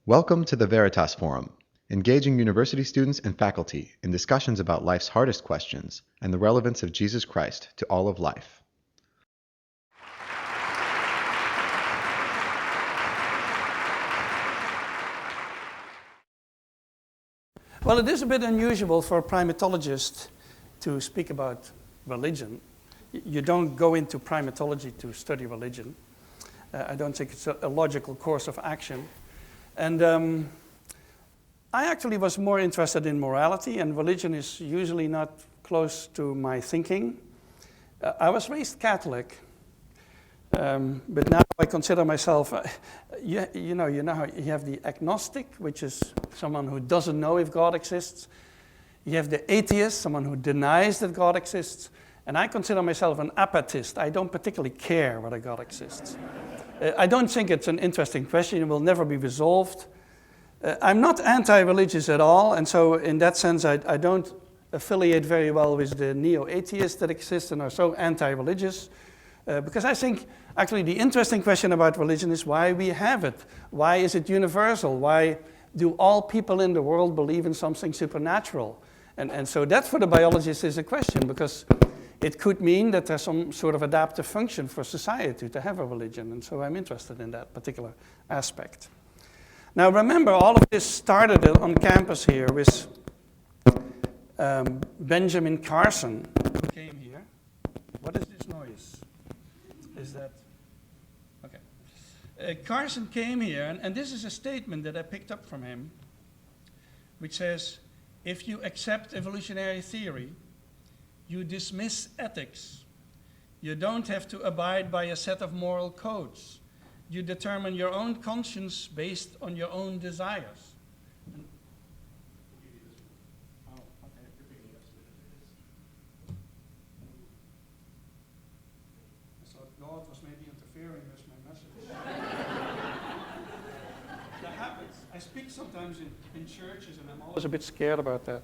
Welcome to the Veritas Forum, engaging university students and faculty in discussions about life's hardest questions and the relevance of Jesus Christ to all of life. Well, it is a bit unusual for a primatologist to speak about religion. You don't go into primatology to study religion. I don't think it's a logical course of action. And I actually was more interested in morality, and religion is usually not close to my thinking. I was raised Catholic, but now I consider myself, you know how you have the agnostic, which is someone who doesn't know if God exists. You have the atheist, someone who denies that God exists. And I consider myself an apathist. I don't particularly care whether God exists. I don't think it's an interesting question. It will never be resolved. I'm not anti-religious at all, and so in that sense I don't affiliate very well with the neo-atheists that exist and are so anti-religious. Because I think actually the interesting question about religion is why we have it. Why is it universal? Why do all people in the world believe in something supernatural? And so that for the biologist is a question, because it could mean that there's some sort of adaptive function for society to have a religion, and so I'm interested in that particular aspect. Now remember, all of this started on campus here with Benjamin Carson, who came here. What is this noise? Is that... Okay. Carson came here, and this is a statement that I picked up from him, which says, if you accept evolutionary theory, you dismiss ethics. You don't have to abide by a set of moral codes. You determine your own conscience based on your own desires. I thought God was maybe interfering with my message. That happens. I speak sometimes in churches, and I'm always a bit scared about that.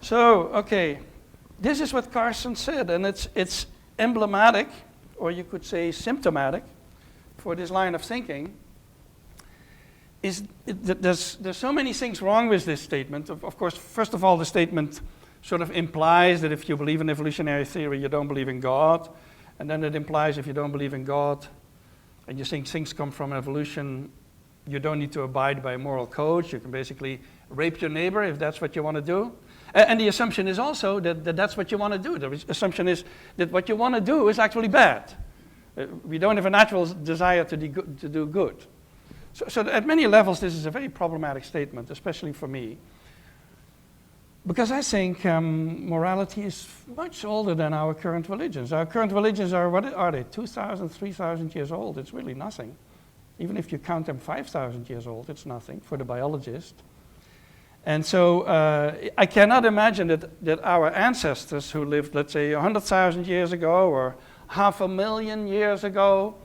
So, okay, this is what Carson said, and it's emblematic, or you could say symptomatic, for this line of thinking. There's so many things wrong with this statement. Of course, first of all, the statement sort of implies that if you believe in evolutionary theory, you don't believe in God, and then it implies if you don't believe in God, and you think things come from evolution, you don't need to abide by moral codes. You can basically rape your neighbor if that's what you want to do. And the assumption is also that that's what you want to do. The assumption is that what you want to do is actually bad. We don't have a natural desire to do good. So at many levels, this is a very problematic statement, especially for me. Because I think morality is much older than our current religions. Our current religions are, what are they, 2,000, 3,000 years old? It's really nothing. Even if you count them 5,000 years old, it's nothing for the biologist. And so I cannot imagine that our ancestors who lived, let's say, 100,000 years ago or 500,000 years ago,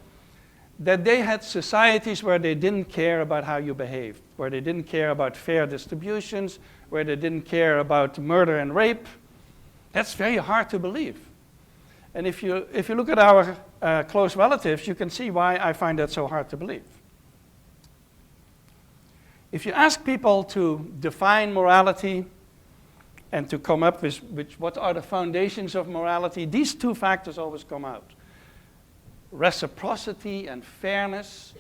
that they had societies where they didn't care about how you behaved, where they didn't care about fair distributions, where they didn't care about murder and rape. That's very hard to believe. And if you look at our close relatives, you can see why I find that so hard to believe. If you ask people to define morality and to come up with what are the foundations of morality, these two factors always come out. Reciprocity and fairness.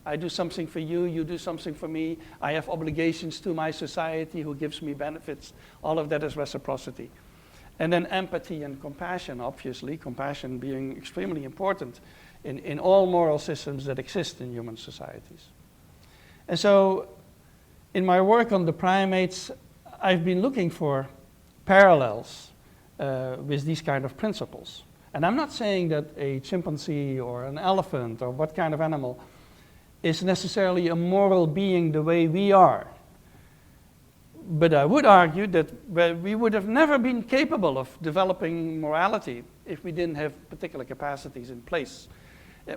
I do something for you, you do something for me. I have obligations to my society who gives me benefits. All of that is reciprocity. And then empathy and compassion, obviously, compassion being extremely important in all moral systems that exist in human societies. And so, in my work on the primates, I've been looking for parallels with these kind of principles. And I'm not saying that a chimpanzee or an elephant or what kind of animal is necessarily a moral being the way we are. But I would argue that we would have never been capable of developing morality if we didn't have particular capacities in place.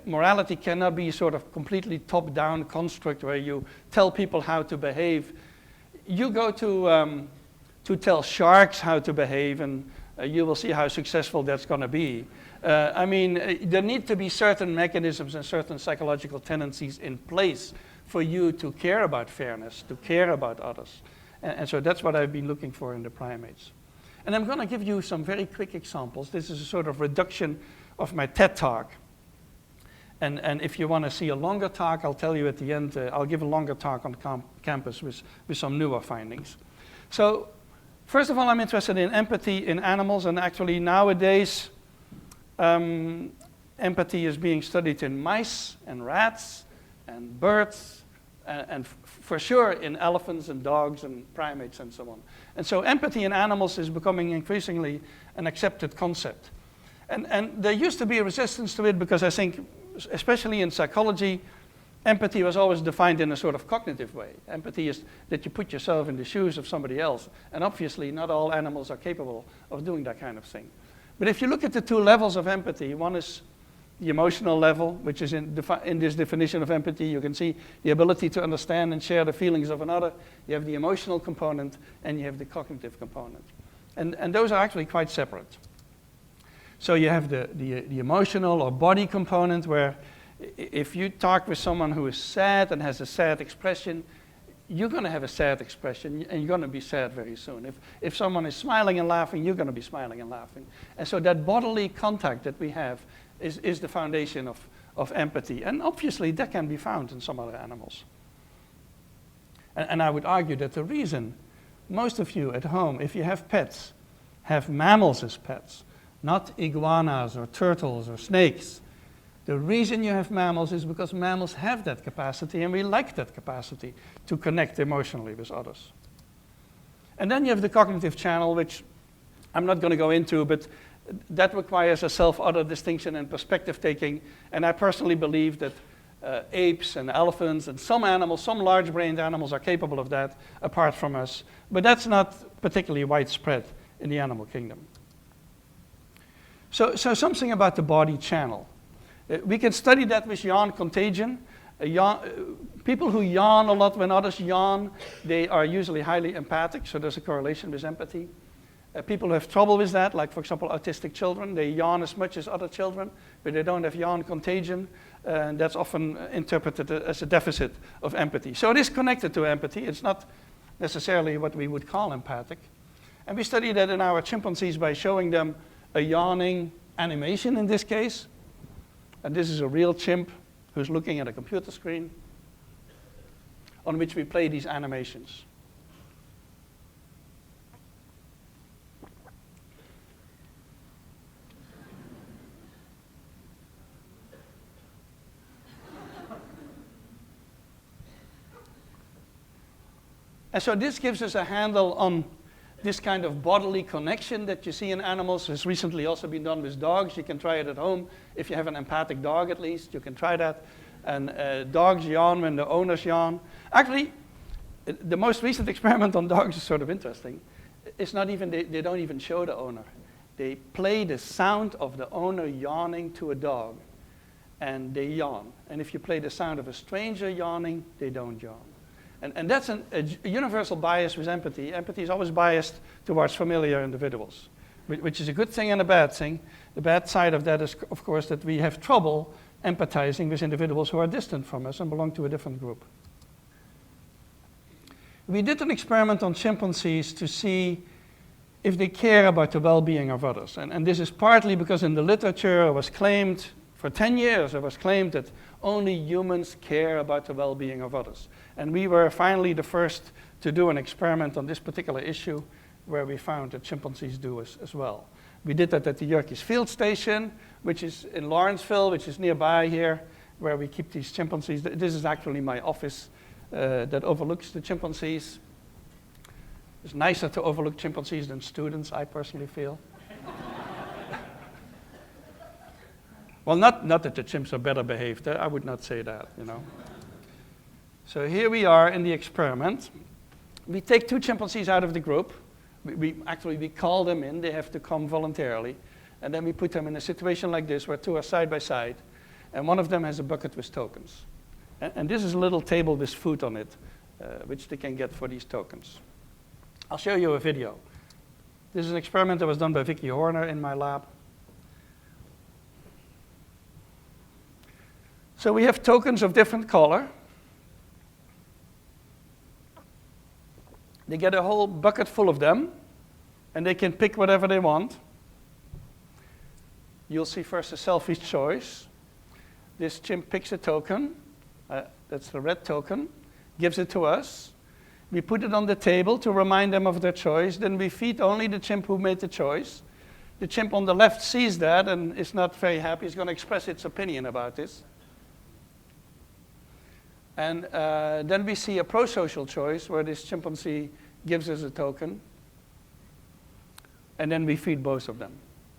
Morality cannot be sort of completely top-down construct where you tell people how to behave. You go to tell sharks how to behave, and you will see how successful that's going to be. I mean, there need to be certain mechanisms and certain psychological tendencies in place for you to care about fairness, to care about others. And so that's what I've been looking for in the primates. And I'm going to give you some very quick examples. This is a sort of reduction of my TED talk. And if you want to see a longer talk, I'll tell you at the end, I'll give a longer talk on campus with some newer findings. So first of all, I'm interested in empathy in animals, and actually nowadays empathy is being studied in mice and rats and birds, and for sure in elephants and dogs and primates and so on. And so empathy in animals is becoming increasingly an accepted concept. And there used to be a resistance to it because I think, especially in psychology, empathy was always defined in a sort of cognitive way. Empathy is that you put yourself in the shoes of somebody else. And obviously, not all animals are capable of doing that kind of thing. But if you look at the two levels of empathy, one is the emotional level, which is in this definition of empathy. You can see the ability to understand and share the feelings of another. You have the emotional component, and you have the cognitive component. And those are actually quite separate. So you have the emotional or body component, where if you talk with someone who is sad and has a sad expression, you're going to have a sad expression, and you're going to be sad very soon. If someone is smiling and laughing, you're going to be smiling and laughing. And so that bodily contact that we have is the foundation of empathy. And obviously, that can be found in some other animals. And I would argue that the reason most of you at home, if you have pets, have mammals as pets, not iguanas or turtles or snakes. The reason you have mammals is because mammals have that capacity, and we like that capacity to connect emotionally with others. And then you have the cognitive channel, which I'm not going to go into, but that requires a self-other distinction and perspective taking. And I personally believe that apes and elephants and some animals, some large-brained animals are capable of that apart from us. But that's not particularly widespread in the animal kingdom. So something about the body channel. We can study that with yawn contagion. People who yawn a lot when others yawn, they are usually highly empathic, so there's a correlation with empathy. People who have trouble with that, like for example autistic children, they yawn as much as other children, but they don't have yawn contagion, and that's often interpreted as a deficit of empathy. So it is connected to empathy. It's not necessarily what we would call empathic. And we study that in our chimpanzees by showing them a yawning animation in this case. And this is a real chimp who's looking at a computer screen on which we play these animations. And so this gives us a handle on this kind of bodily connection that you see in animals. Has recently also been done with dogs. You can try it at home. If you have an empathic dog, at least, you can try that. And dogs yawn when the owners yawn. Actually, the most recent experiment on dogs is sort of interesting. It's not even, they don't even show the owner. They play the sound of the owner yawning to a dog, and they yawn. And if you play the sound of a stranger yawning, they don't yawn. And that's a universal bias with empathy. Empathy is always biased towards familiar individuals, which is a good thing and a bad thing. The bad side of that is, of course, that we have trouble empathizing with individuals who are distant from us and belong to a different group. We did an experiment on chimpanzees to see if they care about the well-being of others. And this is partly because in the literature it was claimed, for 10 years it was claimed that only humans care about the well-being of others. And we were finally the first to do an experiment on this particular issue where we found that chimpanzees do as well. We did that at the Yerkes Field Station, which is in Lawrenceville, which is nearby here, where we keep these chimpanzees. This is actually my office that overlooks the chimpanzees. It's nicer to overlook chimpanzees than students, I personally feel. Well, not that the chimps are better behaved. I would not say that, you know. So here we are in the experiment. We take two chimpanzees out of the group. We call them in. They have to come voluntarily. And then we put them in a situation like this where two are side by side. And one of them has a bucket with tokens. And this is a little table with food on it, which they can get for these tokens. I'll show you a video. This is an experiment that was done by Vicky Horner in my lab. So we have tokens of different color. They get a whole bucket full of them, and they can pick whatever they want. You'll see first a selfish choice. This chimp picks a token. That's the red token. Gives it to us. We put it on the table to remind them of their choice. Then we feed only the chimp who made the choice. The chimp on the left sees that and is not very happy. It's going to express its opinion about this. And then we see a pro-social choice where this chimpanzee gives us a token. And then we feed both of them.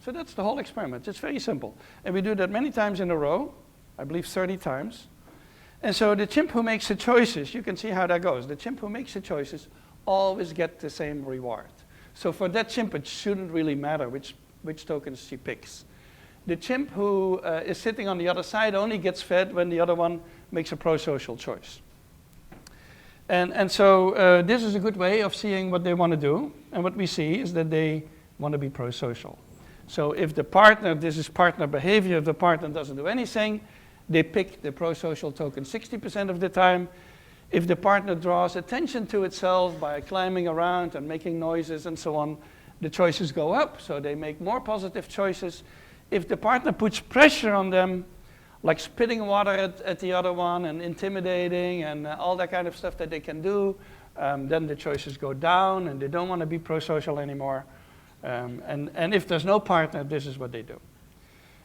So that's the whole experiment. It's very simple. And we do that many times in a row, I believe 30 times. And so the chimp who makes the choices, you can see how that goes. The chimp who makes the choices always get the same reward. So for that chimp, it shouldn't really matter which tokens she picks. The chimp who is sitting on the other side only gets fed when the other one makes a pro-social choice. And so this is a good way of seeing what they want to do. And what we see is that they want to be pro-social. So if the partner, this is partner behavior, if the partner doesn't do anything, they pick the pro-social token 60% of the time. If the partner draws attention to itself by climbing around and making noises and so on, the choices go up, so they make more positive choices. If the partner puts pressure on them, like spitting water at the other one and intimidating and all that kind of stuff that they can do, then the choices go down and they don't want to be pro-social anymore. And if there's no partner, this is what they do.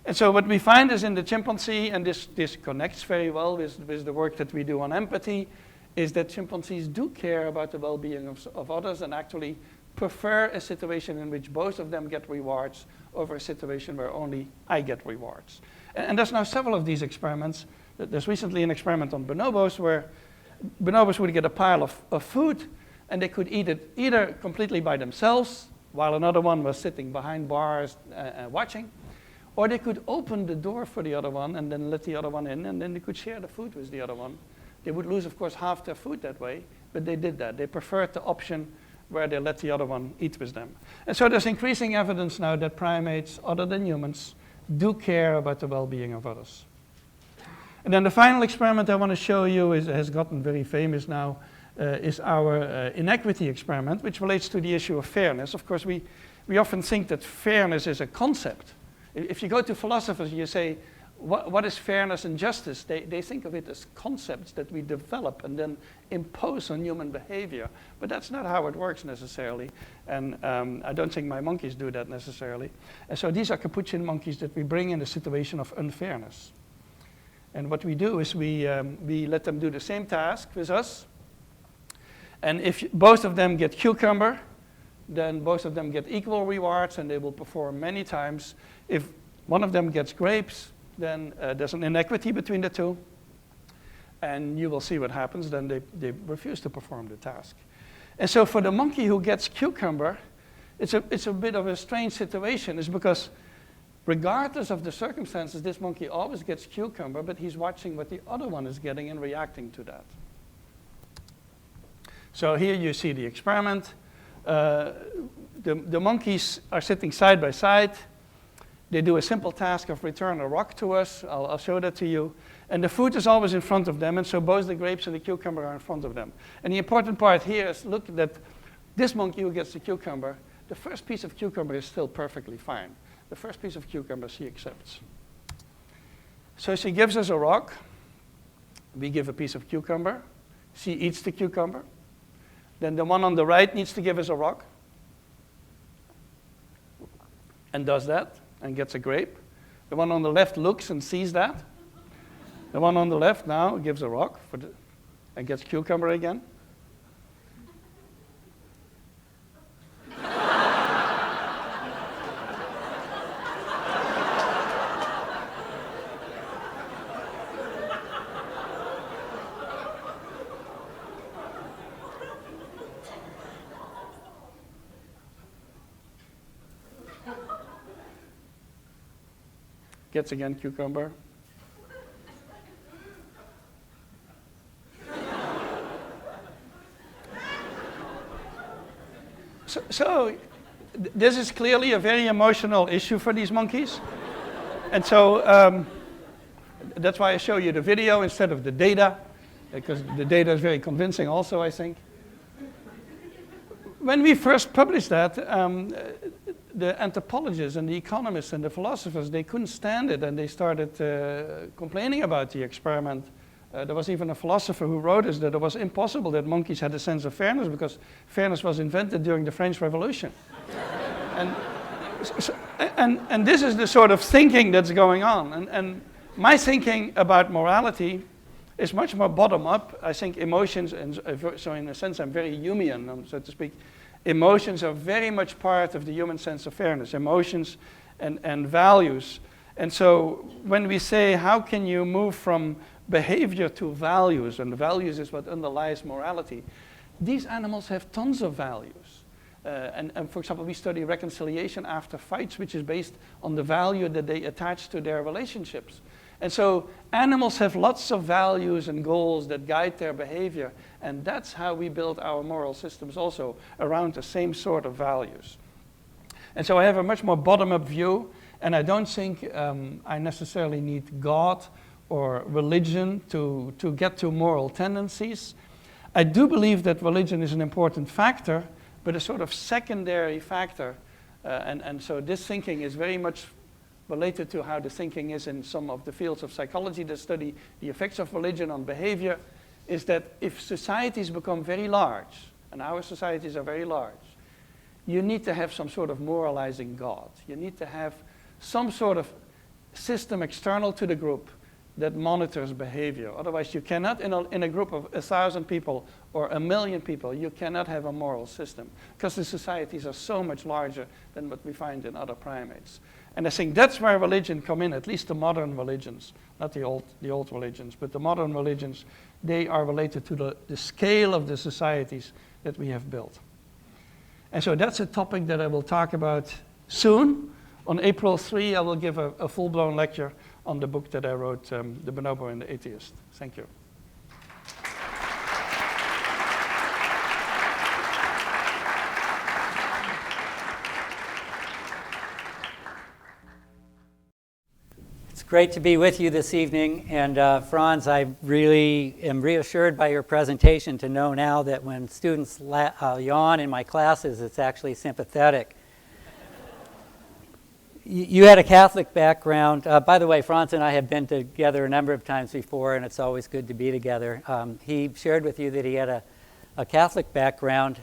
And so what we find is in the chimpanzee, and this connects very well with the work that we do on empathy, is that chimpanzees do care about the well-being of others and actually prefer a situation in which both of them get rewards over a situation where only I get rewards. And there's now several of these experiments. There's recently an experiment on bonobos where bonobos would get a pile of food and they could eat it either completely by themselves while another one was sitting behind bars watching, or they could open the door for the other one and then let the other one in, and then they could share the food with the other one. They would lose, of course, half their food that way, but they did that. They preferred the option where they let the other one eat with them. And so there's increasing evidence now that primates, other than humans, do care about the well-being of others. And then the final experiment I want to show you has gotten very famous now, is our inequity experiment, which relates to the issue of fairness. Of course, we often think that fairness is a concept. If you go to philosophers, you say, what is fairness and justice? They think of it as concepts that we develop and then impose on human behavior. But that's not how it works necessarily. And I don't think my monkeys do that necessarily. And so these are capuchin monkeys that we bring in a situation of unfairness. And what we do is we let them do the same task with us. And if both of them get cucumber, then both of them get equal rewards and they will perform many times. If one of them gets grapes, then there's an inequity between the two. And you will see what happens. Then they refuse to perform the task. And so for the monkey who gets cucumber, it's a bit of a strange situation. It's because regardless of the circumstances, this monkey always gets cucumber, but he's watching what the other one is getting and reacting to that. So here you see the experiment. The monkeys are sitting side by side. They do a simple task of return a rock to us. I'll show that to you. And the food is always in front of them, and so both the grapes and the cucumber are in front of them. And the important part here is look that this monkey who gets the cucumber, the first piece of cucumber is still perfectly fine. The first piece of cucumber she accepts. So she gives us a rock. We give a piece of cucumber. She eats the cucumber. Then the one on the right needs to give us a rock and does that and gets a grape. The one on the left looks and sees that. The one on the left now gives a rock and gets cucumber again. Gets again cucumber. So this is clearly a very emotional issue for these monkeys. And so that's why I show you the video instead of the data, because the data is very convincing also, I think. when we first published that, the anthropologists and the economists and the philosophers, they couldn't stand it, and they started complaining about the experiment. There was even a philosopher who wrote us that it was impossible that monkeys had a sense of fairness because fairness was invented during the French Revolution. and this is the sort of thinking that's going on. And my thinking about morality is much more bottom-up. I think emotions, and so in a sense I'm very Humean, so to speak. Emotions are very much part of the human sense of fairness, emotions and values. And so when we say, how can you move from behavior to values, and the values is what underlies morality, these animals have tons of values. And for example, we study reconciliation after fights, which is based on the value that they attach to their relationships. And so animals have lots of values and goals that guide their behavior, and that's how we build our moral systems also, around the same sort of values. And so I have a much more bottom-up view, and I don't think I necessarily need God or religion to get to moral tendencies. I do believe that religion is an important factor, but a sort of secondary factor, and so this thinking is very much related to how the thinking is in some of the fields of psychology that study the effects of religion on behavior, is that if societies become very large, and our societies are very large, you need to have some sort of moralizing God. You need to have some sort of system external to the group that monitors behavior. Otherwise, you cannot, in a group of 1,000 people or 1,000,000 people, you cannot have a moral system, because the societies are so much larger than what we find in other primates. And I think that's where religion come in, at least the modern religions, not the old religions, but the modern religions, they are related to the scale of the societies that we have built. And so that's a topic that I will talk about soon. On April 3, I will give a full-blown lecture on the book that I wrote, The Bonobo and the Atheist. Thank you. Great to be with you this evening, and Frans, I really am reassured by your presentation to know now that when students yawn in my classes, it's actually sympathetic. You had a Catholic background. By the way, Frans and I have been together a number of times before, and it's always good to be together. He shared with you that he had a Catholic background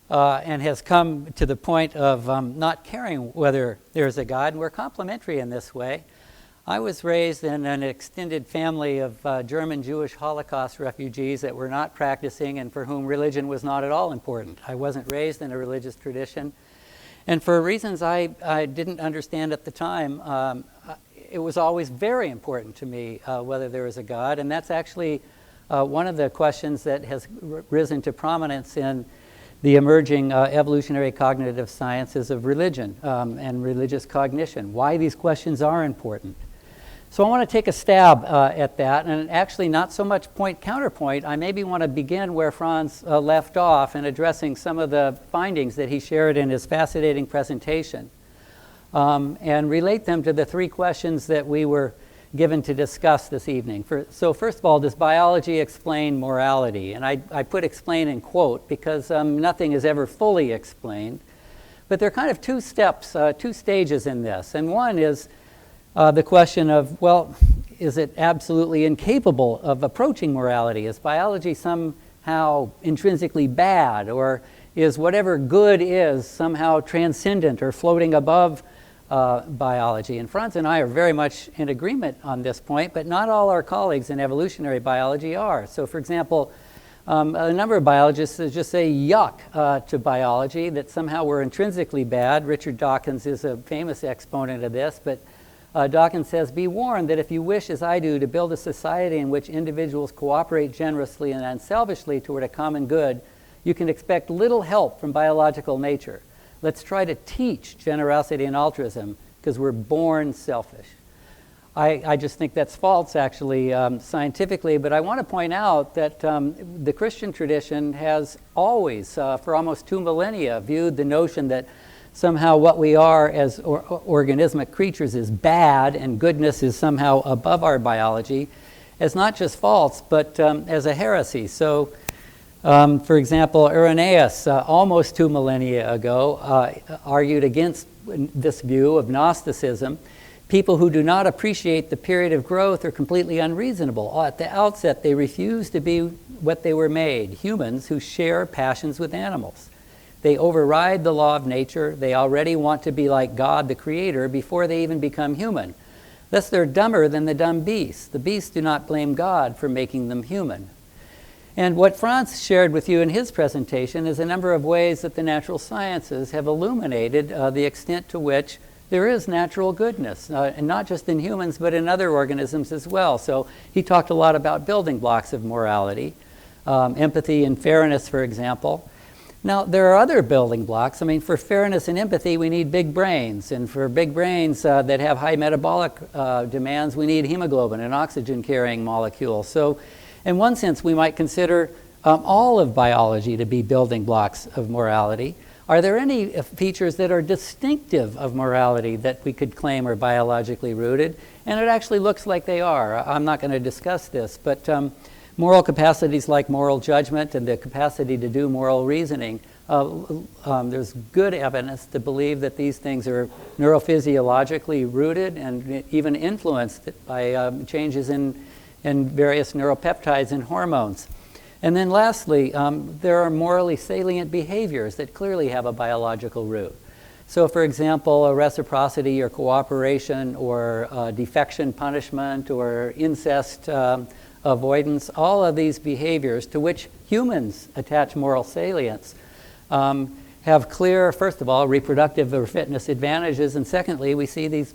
and has come to the point of not caring whether there's a God, and we're complementary in this way. I was raised in an extended family of German Jewish Holocaust refugees that were not practicing and for whom religion was not at all important. I wasn't raised in a religious tradition. And for reasons I didn't understand at the time, it was always very important to me whether there was a God. And that's actually one of the questions that has risen to prominence in the emerging evolutionary cognitive sciences of religion and religious cognition, why these questions are important. So I want to take a stab at that, and actually not so much point-counterpoint. I maybe want to begin where Frans left off in addressing some of the findings that he shared in his fascinating presentation, and relate them to the three questions that we were given to discuss this evening. So first of all, does biology explain morality? And I put explain in quote because nothing is ever fully explained. But there are kind of two steps, two stages in this. And one is the question of, well, is it absolutely incapable of approaching morality? Is biology somehow intrinsically bad? Or is whatever good is somehow transcendent or floating above biology? And Frans and I are very much in agreement on this point, but not all our colleagues in evolutionary biology are. So for example, a number of biologists just say yuck to biology, that somehow we're intrinsically bad. Richard Dawkins is a famous exponent of this, but Dawkins says, be warned that if you wish, as I do, to build a society in which individuals cooperate generously and unselfishly toward a common good, you can expect little help from biological nature. Let's try to teach generosity and altruism because we're born selfish. I just think that's false, actually, scientifically, but I want to point out that the Christian tradition has always, for almost 2 millennia, viewed the notion that somehow what we are as organismic creatures is bad and goodness is somehow above our biology as not just false, but as a heresy. So For example, Irenaeus, almost 2 millennia ago, argued against this view of Gnosticism. People who do not appreciate the period of growth are completely unreasonable. At the outset, they refuse to be what they were made, humans who share passions with animals. They override the law of nature. They already want to be like God, the Creator, before they even become human. Thus, they're dumber than the dumb beasts. The beasts do not blame God for making them human. And what Frans shared with you in his presentation is a number of ways that the natural sciences have illuminated the extent to which there is natural goodness, and not just in humans, but in other organisms as well. So he talked a lot about building blocks of morality, empathy and fairness, for example. Now, there are other building blocks. I mean, for fairness and empathy, we need big brains. And for big brains that have high metabolic demands, we need hemoglobin, an oxygen-carrying molecule. So in one sense, we might consider all of biology to be building blocks of morality. Are there any features that are distinctive of morality that we could claim are biologically rooted? And it actually looks like they are. I'm not going to discuss this, but moral capacities like moral judgment and the capacity to do moral reasoning, there's good evidence to believe that these things are neurophysiologically rooted and even influenced by changes in various neuropeptides and hormones. And then lastly, there are morally salient behaviors that clearly have a biological root. So for example, a reciprocity or cooperation or defection punishment or incest avoidance, all of these behaviors to which humans attach moral salience have clear, first of all, reproductive or fitness advantages, and secondly, we see these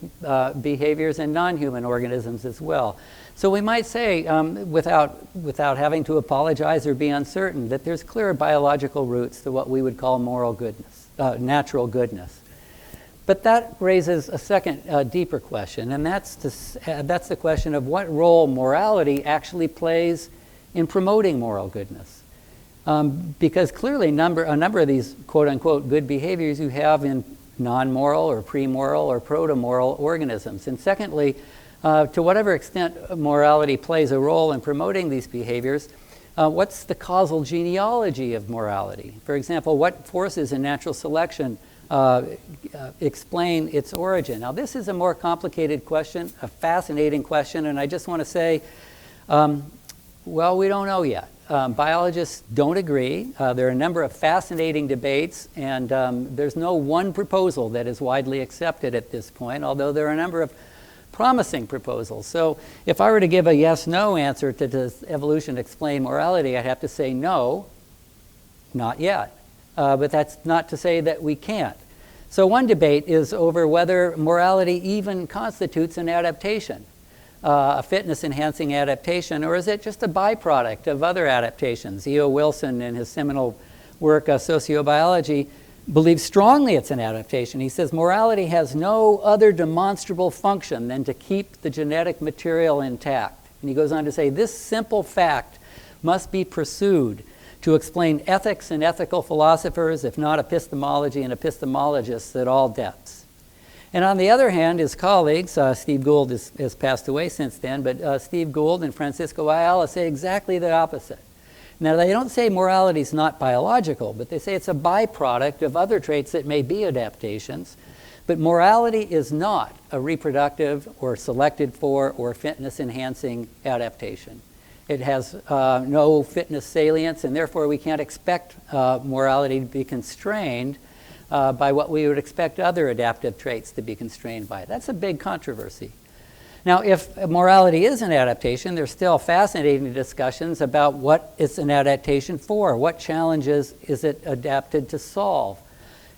behaviors in non-human organisms as well. So we might say, without having to apologize or be uncertain, that there's clear biological roots to what we would call moral goodness, natural goodness. But that raises a second, deeper question, and that's the question of what role morality actually plays in promoting moral goodness. Because clearly a number of these quote-unquote good behaviors you have in non-moral or pre-moral or proto-moral organisms. And secondly, to whatever extent morality plays a role in promoting these behaviors, what's the causal genealogy of morality? For example, what forces in natural selection explain its origin? Now, this is a more complicated question, a fascinating question, and I just want to say, well, we don't know yet. Biologists don't agree. There are a number of fascinating debates, and there's no one proposal that is widely accepted at this point, although there are a number of promising proposals. So if I were to give a yes-no answer to does evolution explain morality, I'd have to say no, not yet. But that's not to say that we can't. So one debate is over whether morality even constitutes an adaptation, a fitness-enhancing adaptation, or is it just a byproduct of other adaptations? E.O. Wilson, in his seminal work, Sociobiology, believes strongly it's an adaptation. He says morality has no other demonstrable function than to keep the genetic material intact. And he goes on to say, this simple fact must be pursued to explain ethics and ethical philosophers, if not epistemology and epistemologists at all depths. And on the other hand, his colleagues, Steve Gould has passed away since then, but Steve Gould and Francisco Ayala say exactly the opposite. Now, they don't say morality is not biological, but they say it's a byproduct of other traits that may be adaptations. But morality is not a reproductive or selected for or fitness-enhancing adaptation. It has no fitness salience, and therefore we can't expect morality to be constrained by what we would expect other adaptive traits to be constrained by. That's a big controversy. Now, if morality is an adaptation, there's still fascinating discussions about what it's an adaptation for. What challenges is it adapted to solve?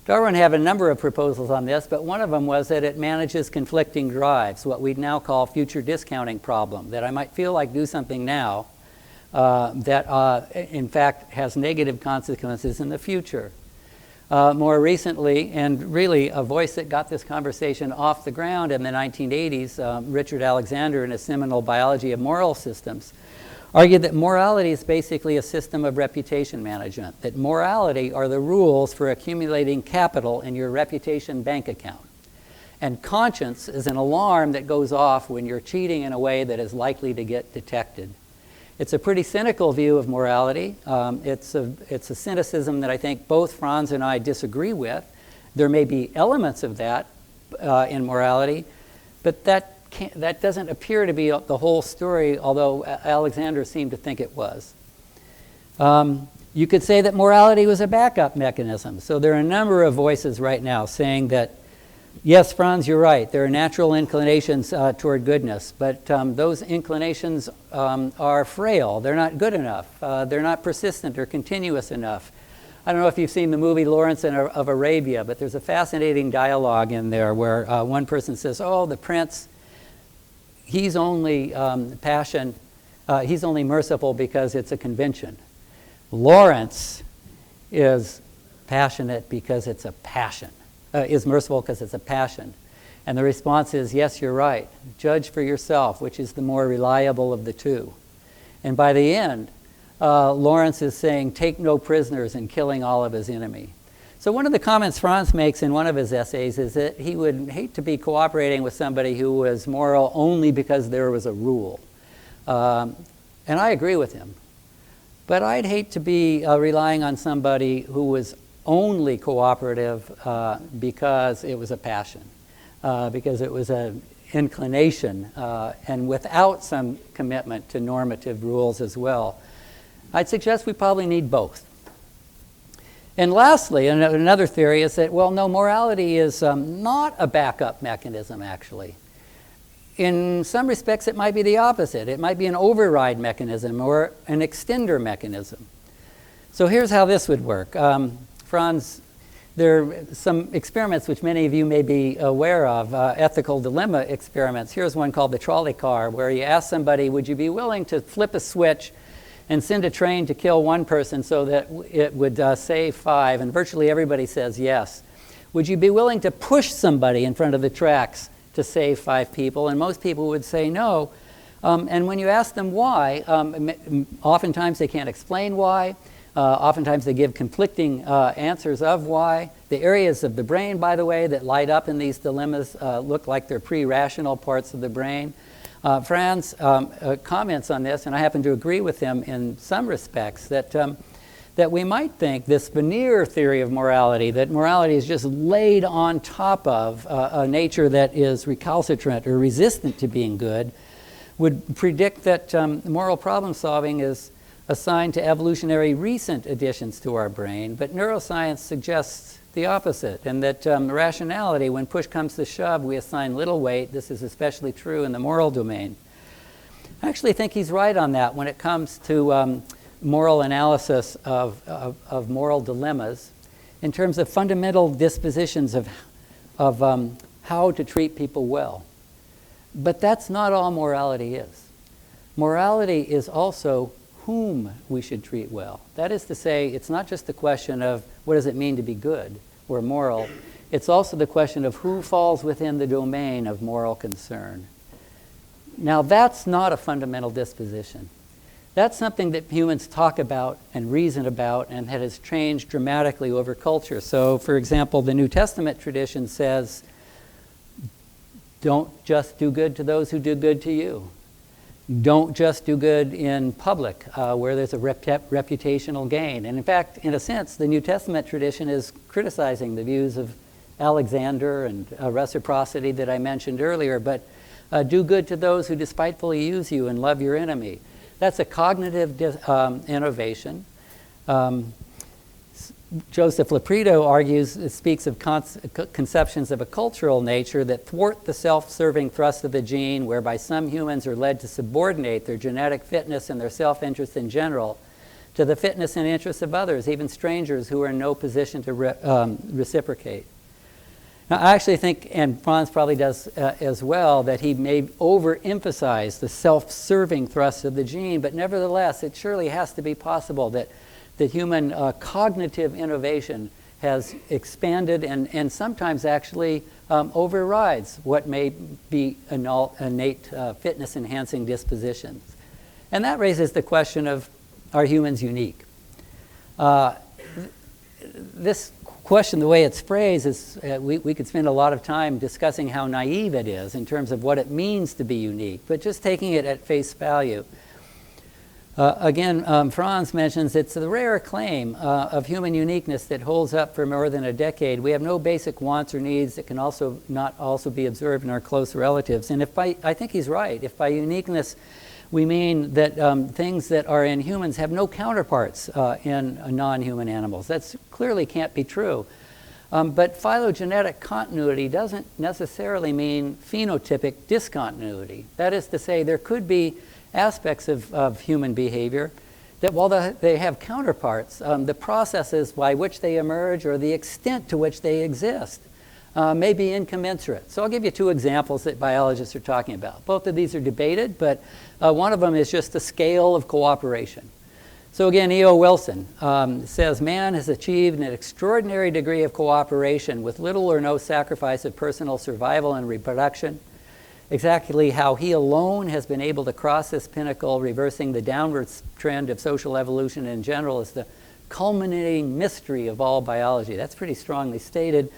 Darwin had a number of proposals on this, but one of them was that it manages conflicting drives, what we'd now call future discounting problem, that I might feel like do something now that in fact has negative consequences in the future. More recently, and really a voice that got this conversation off the ground in the 1980s, Richard Alexander in his seminal Biology of Moral Systems, argued that morality is basically a system of reputation management, that morality are the rules for accumulating capital in your reputation bank account. And conscience is an alarm that goes off when you're cheating in a way that is likely to get detected. It's a pretty cynical view of morality. It's a cynicism that I think both Frans and I disagree with. There may be elements of that in morality, but that doesn't appear to be the whole story, although Alexander seemed to think it was. You could say that morality was a backup mechanism. So there are a number of voices right now saying that, yes, Frans, you're right. There are natural inclinations toward goodness, but those inclinations are frail. They're not good enough. They're not persistent or continuous enough. I don't know if you've seen the movie Lawrence of Arabia, but there's a fascinating dialogue in there where one person says, oh, the prince, he's only he's only merciful because it's a convention. Lawrence is passionate because it's a passion. Is merciful because it's a passion. And the response is, yes, you're right. Judge for yourself, which is the more reliable of the two. And by the end, Lawrence is saying, take no prisoners and killing all of his enemy. So one of the comments Frans makes in one of his essays is that he would hate to be cooperating with somebody who was moral only because there was a rule. And I agree with him. But I'd hate to be relying on somebody who was only cooperative because it was a passion, because it was an inclination, and without some commitment to normative rules as well. I'd suggest we probably need both. And lastly, another theory is that, well, no, morality is not a backup mechanism, actually. In some respects, it might be the opposite. It might be an override mechanism or an extender mechanism. So here's how this would work. Frans, there are some experiments which many of you may be aware of, ethical dilemma experiments. Here's one called the trolley car, where you ask somebody, would you be willing to flip a switch and send a train to kill one person so that it would save 5? And virtually everybody says yes. Would you be willing to push somebody in front of the tracks to save 5 people? And most people would say no. And when you ask them why, oftentimes they can't explain why. Oftentimes they give conflicting answers of why. The areas of the brain, by the way, that light up in these dilemmas look like they're pre-rational parts of the brain. Frans comments on this, and I happen to agree with him in some respects, that we might think this veneer theory of morality, that morality is just laid on top of a nature that is recalcitrant or resistant to being good, would predict that moral problem solving is assigned to evolutionary recent additions to our brain, but neuroscience suggests the opposite, and that rationality, when push comes to shove, we assign little weight. This is especially true in the moral domain. I actually think he's right on that when it comes to moral analysis of moral dilemmas in terms of fundamental dispositions of how to treat people well. But that's not all morality is. Morality is also whom we should treat well. That is to say, it's not just the question of what does it mean to be good or moral. It's also the question of who falls within the domain of moral concern. Now, that's not a fundamental disposition. That's something that humans talk about and reason about and that has changed dramatically over culture. So, for example, the New Testament tradition says, don't just do good to those who do good to you. Don't just do good in public where there's a reputational gain. And in fact, in a sense, the New Testament tradition is criticizing the views of Alexander and reciprocity that I mentioned earlier, but do good to those who despitefully use you and love your enemy. That's a cognitive innovation. Joseph Lopredo speaks of conceptions of a cultural nature that thwart the self-serving thrust of the gene, whereby some humans are led to subordinate their genetic fitness and their self-interest in general to the fitness and interests of others, even strangers who are in no position to reciprocate. Now, I actually think, and Frans probably does as well, that he may overemphasize the self-serving thrust of the gene, but nevertheless, it surely has to be possible that human cognitive innovation has expanded and sometimes actually overrides what may be innate fitness-enhancing dispositions. And that raises the question of, are humans unique? This question, the way it's phrased, is we could spend a lot of time discussing how naive it is in terms of what it means to be unique, but just taking it at face value. Again, Frans mentions it's the rare claim of human uniqueness that holds up for more than a decade. We have no basic wants or needs that can also not also be observed in our close relatives. And I think he's right. If by uniqueness we mean that things that are in humans have no counterparts in non-human animals, that clearly can't be true. But phylogenetic continuity doesn't necessarily mean phenotypic discontinuity. That is to say, there could be aspects of human behavior that while they have counterparts, the processes by which they emerge or the extent to which they exist may be incommensurate. So I'll give you two examples that biologists are talking about. Both of these are debated, but one of them is just the scale of cooperation. So again, E.O. Wilson says, man has achieved an extraordinary degree of cooperation with little or no sacrifice of personal survival and reproduction. Exactly how he alone has been able to cross this pinnacle, reversing the downward trend of social evolution in general, is the culminating mystery of all biology. That's pretty strongly stated.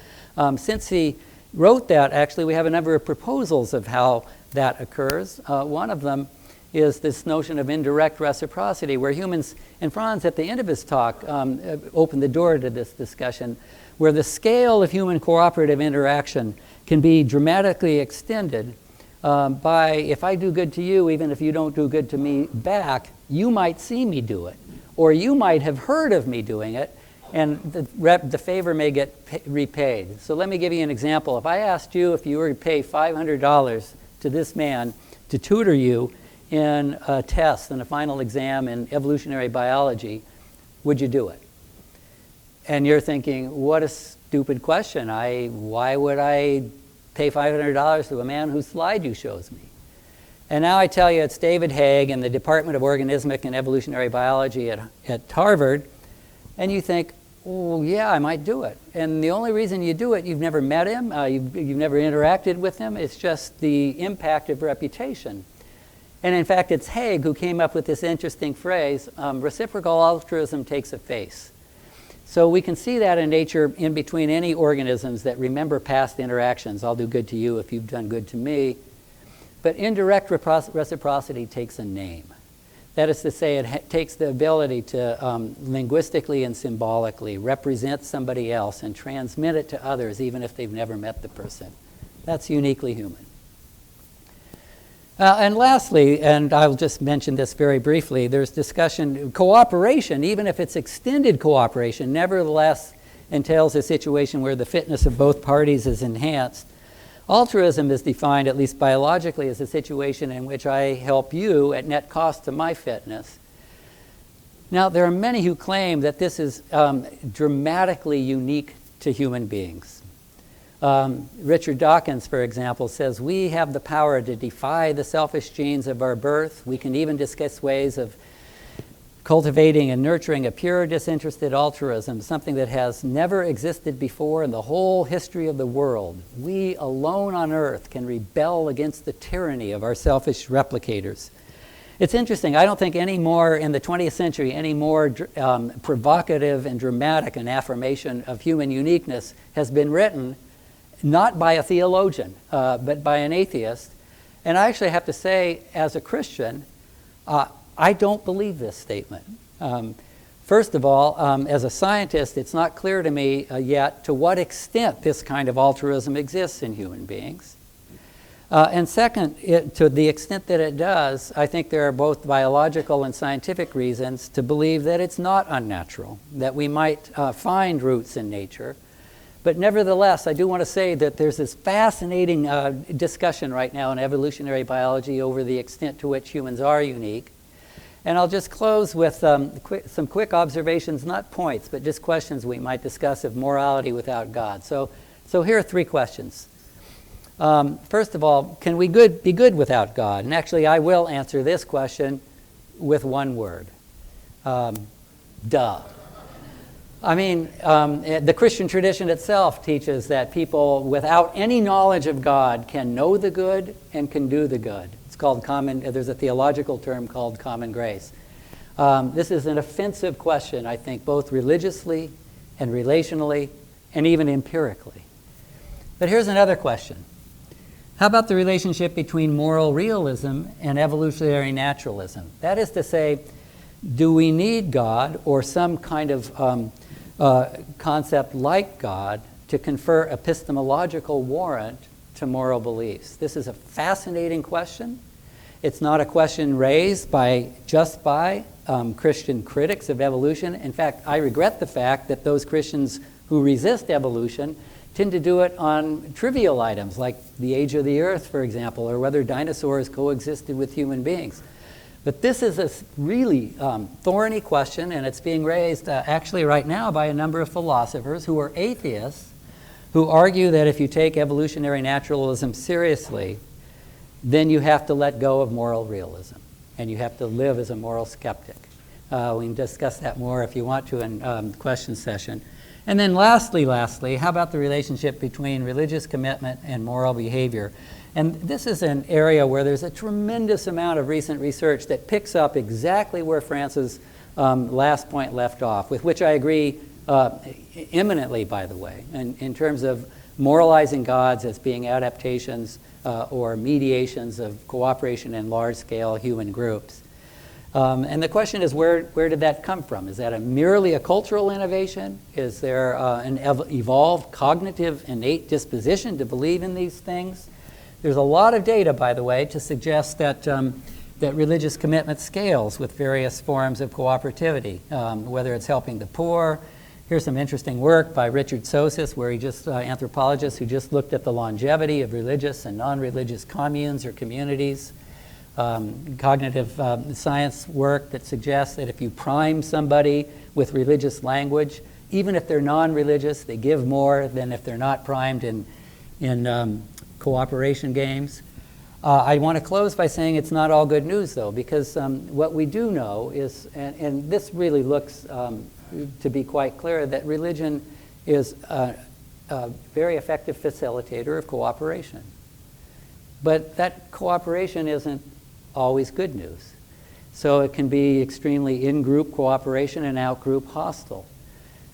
Since he wrote that, actually, we have a number of proposals of how that occurs. One of them is this notion of indirect reciprocity, where humans, and Frans at the end of his talk opened the door to this discussion, where the scale of human cooperative interaction can be dramatically extended by, if I do good to you, even if you don't do good to me back, you might see me do it, or you might have heard of me doing it, and the favor may get repaid. So let me give you an example. If I asked you if you were to pay $500 to this man to tutor you in a test and a final exam in evolutionary biology, would you do it? And you're thinking, what a stupid question. Why would I pay $500 to a man whose slide you shows me? And now I tell you it's David Haig in the Department of Organismic and Evolutionary Biology at Harvard, and you think, oh yeah, I might do it. And the only reason you do it, you've never met him, you've never interacted with him, it's just the impact of reputation. And in fact, it's Haig who came up with this interesting phrase, reciprocal altruism takes a face. So we can see that in nature in between any organisms that remember past interactions. I'll do good to you if you've done good to me. But indirect reciprocity takes a name. That is to say, it takes the ability to linguistically and symbolically represent somebody else and transmit it to others, even if they've never met the person. That's uniquely human. And lastly, and I'll just mention this very briefly, there's discussion, cooperation, even if it's extended cooperation, nevertheless entails a situation where the fitness of both parties is enhanced. Altruism is defined, at least biologically, as a situation in which I help you at net cost to my fitness. Now, there are many who claim that this is dramatically unique to human beings. Richard Dawkins, for example, says, we have the power to defy the selfish genes of our birth. We can even discuss ways of cultivating and nurturing a pure, disinterested altruism, something that has never existed before in the whole history of the world. We alone on earth can rebel against the tyranny of our selfish replicators. It's interesting, I don't think any more in the 20th century, any more provocative and dramatic an affirmation of human uniqueness has been written, not by a theologian, but by an atheist. And I actually have to say, as a Christian, I don't believe this statement. First of all, as a scientist, it's not clear to me yet to what extent this kind of altruism exists in human beings. And second, to the extent that it does, I think there are both biological and scientific reasons to believe that it's not unnatural, that we might find roots in nature. But nevertheless, I do want to say that there's this fascinating discussion right now in evolutionary biology over the extent to which humans are unique. And I'll just close with some quick observations, not points, but just questions we might discuss of morality without God. So here are three questions. First of all, can we be good without God? And actually, I will answer this question with one word. Duh. I mean, the Christian tradition itself teaches that people without any knowledge of God can know the good and can do the good. It's called there's a theological term called common grace. This is an offensive question, I think, both religiously and relationally and even empirically. But here's another question. How about the relationship between moral realism and evolutionary naturalism? That is to say, do we need God or some kind of concept like God to confer epistemological warrant to moral beliefs? This is a fascinating question. It's not a question raised just by Christian critics of evolution. In fact, I regret the fact that those Christians who resist evolution tend to do it on trivial items like the age of the earth, for example, or whether dinosaurs coexisted with human beings. But this is a really thorny question, and it's being raised actually right now by a number of philosophers who are atheists, who argue that if you take evolutionary naturalism seriously, then you have to let go of moral realism, and you have to live as a moral skeptic. We can discuss that more if you want to in the question session. And then lastly, how about the relationship between religious commitment and moral behavior? And this is an area where there's a tremendous amount of recent research that picks up exactly where France's last point left off, with which I agree eminently, by the way, in terms of moralizing gods as being adaptations or mediations of cooperation in large-scale human groups. And the question is, where did that come from? Is that merely a cultural innovation? Is there an evolved cognitive innate disposition to believe in these things? There's a lot of data, by the way, to suggest that that religious commitment scales with various forms of cooperativity, whether it's helping the poor. Here's some interesting work by Richard Sosis, where anthropologist who just looked at the longevity of religious and non-religious communes or communities. Cognitive science work that suggests that if you prime somebody with religious language, even if they're non-religious, they give more than if they're not primed in cooperation games. I want to close by saying it's not all good news, though, because what we do know is, and this really looks to be quite clear, that religion is a very effective facilitator of cooperation. But that cooperation isn't always good news. So it can be extremely in-group cooperation and out-group hostile.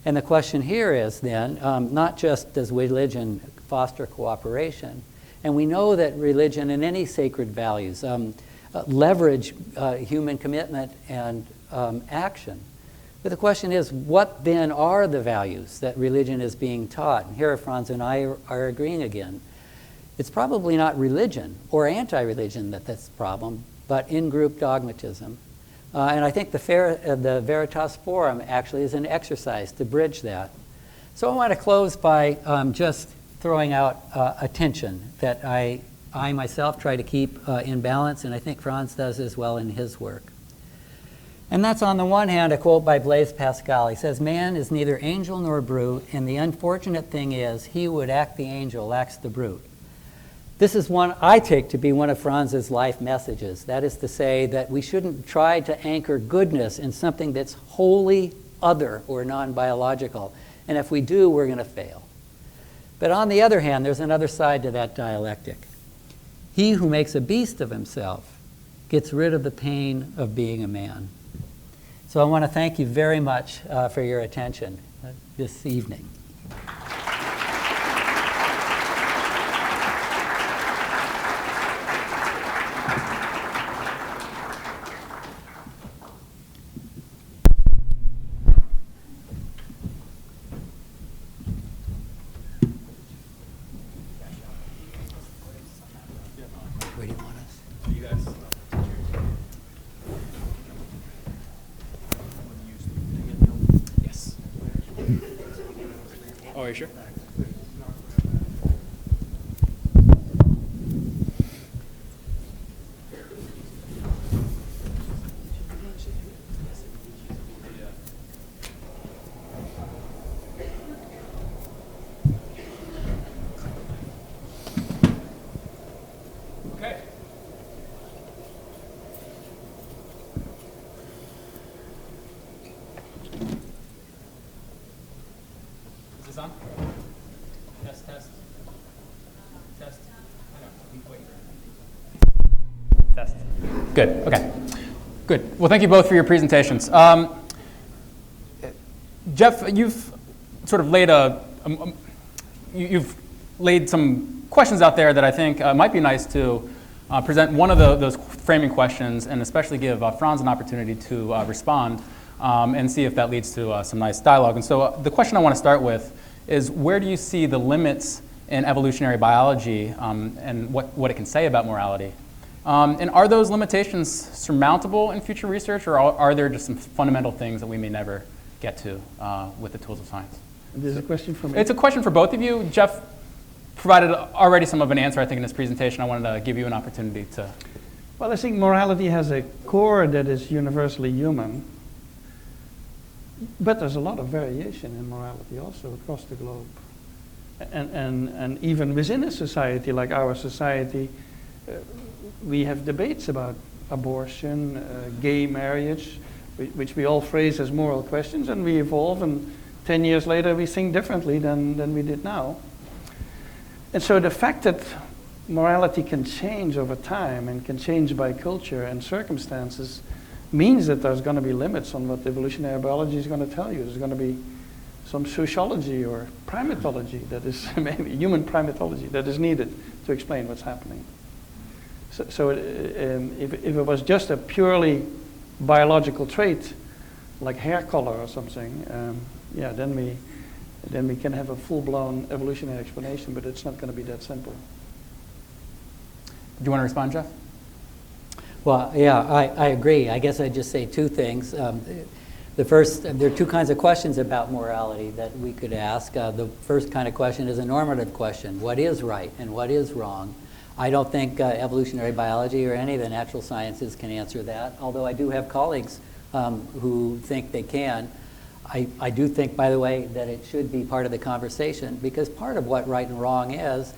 And the question here is then, not just does religion foster cooperation, and we know that religion and any sacred values leverage human commitment and action. But the question is, what then are the values that religion is being taught? And here Frans and I are agreeing again. It's probably not religion or anti-religion that's the problem, but in-group dogmatism. And I think the Veritas Forum actually is an exercise to bridge that. So I want to close by just throwing out a tension that I myself try to keep in balance, and I think Frans does as well in his work. And that's on the one hand a quote by Blaise Pascal. He says, "Man is neither angel nor brute, and the unfortunate thing is he who would act the angel acts the brute." This is one I take to be one of Frans's life messages. That is to say that we shouldn't try to anchor goodness in something that's wholly other or non-biological. And if we do, we're going to fail. But on the other hand, there's another side to that dialectic. He who makes a beast of himself gets rid of the pain of being a man. So I want to thank you very much for your attention this evening. Where do you want us? You guys. Yes. Oh, are you sure? Okay. Is this on? Test, test. Test. I know. Wait. Test. Good. Okay. Good. Well, thank you both for your presentations. Jeff, you've sort of laid you've laid some questions out there that I think might be nice to present one of those framing questions and especially give Frans an opportunity to respond and see if that leads to some nice dialogue. And so the question I want to start with is, where do you see the limits in evolutionary biology and what it can say about morality? And are those limitations surmountable in future research, or are there just some fundamental things that we may never get to with the tools of science? This is a question for me. It's a question for both of you. Jeff provided already some of an answer, I think, in his presentation. I wanted to give you an opportunity to. Well, I think morality has a core that is universally human, but there's a lot of variation in morality also across the globe. And even within a society like our society, we have debates about abortion, gay marriage, which we all phrase as moral questions, and we evolve, and 10 years later we think differently than we did now. And so the fact that morality can change over time and can change by culture and circumstances means that there's going to be limits on what evolutionary biology is going to tell you. There's going to be some sociology or primatology that is, maybe human primatology, that is needed to explain what's happening. So if it was just a purely biological trait, like hair color or something, then we can have a full-blown evolutionary explanation, but it's not going to be that simple. Do you want to respond, Jeff? Well, yeah, I agree. I guess I'd just say two things. The first, there are two kinds of questions about morality that we could ask. The first kind of question is a normative question. What is right and what is wrong? I don't think evolutionary biology or any of the natural sciences can answer that, although I do have colleagues who think they can. I do think, by the way, that it should be part of the conversation, because part of what right and wrong is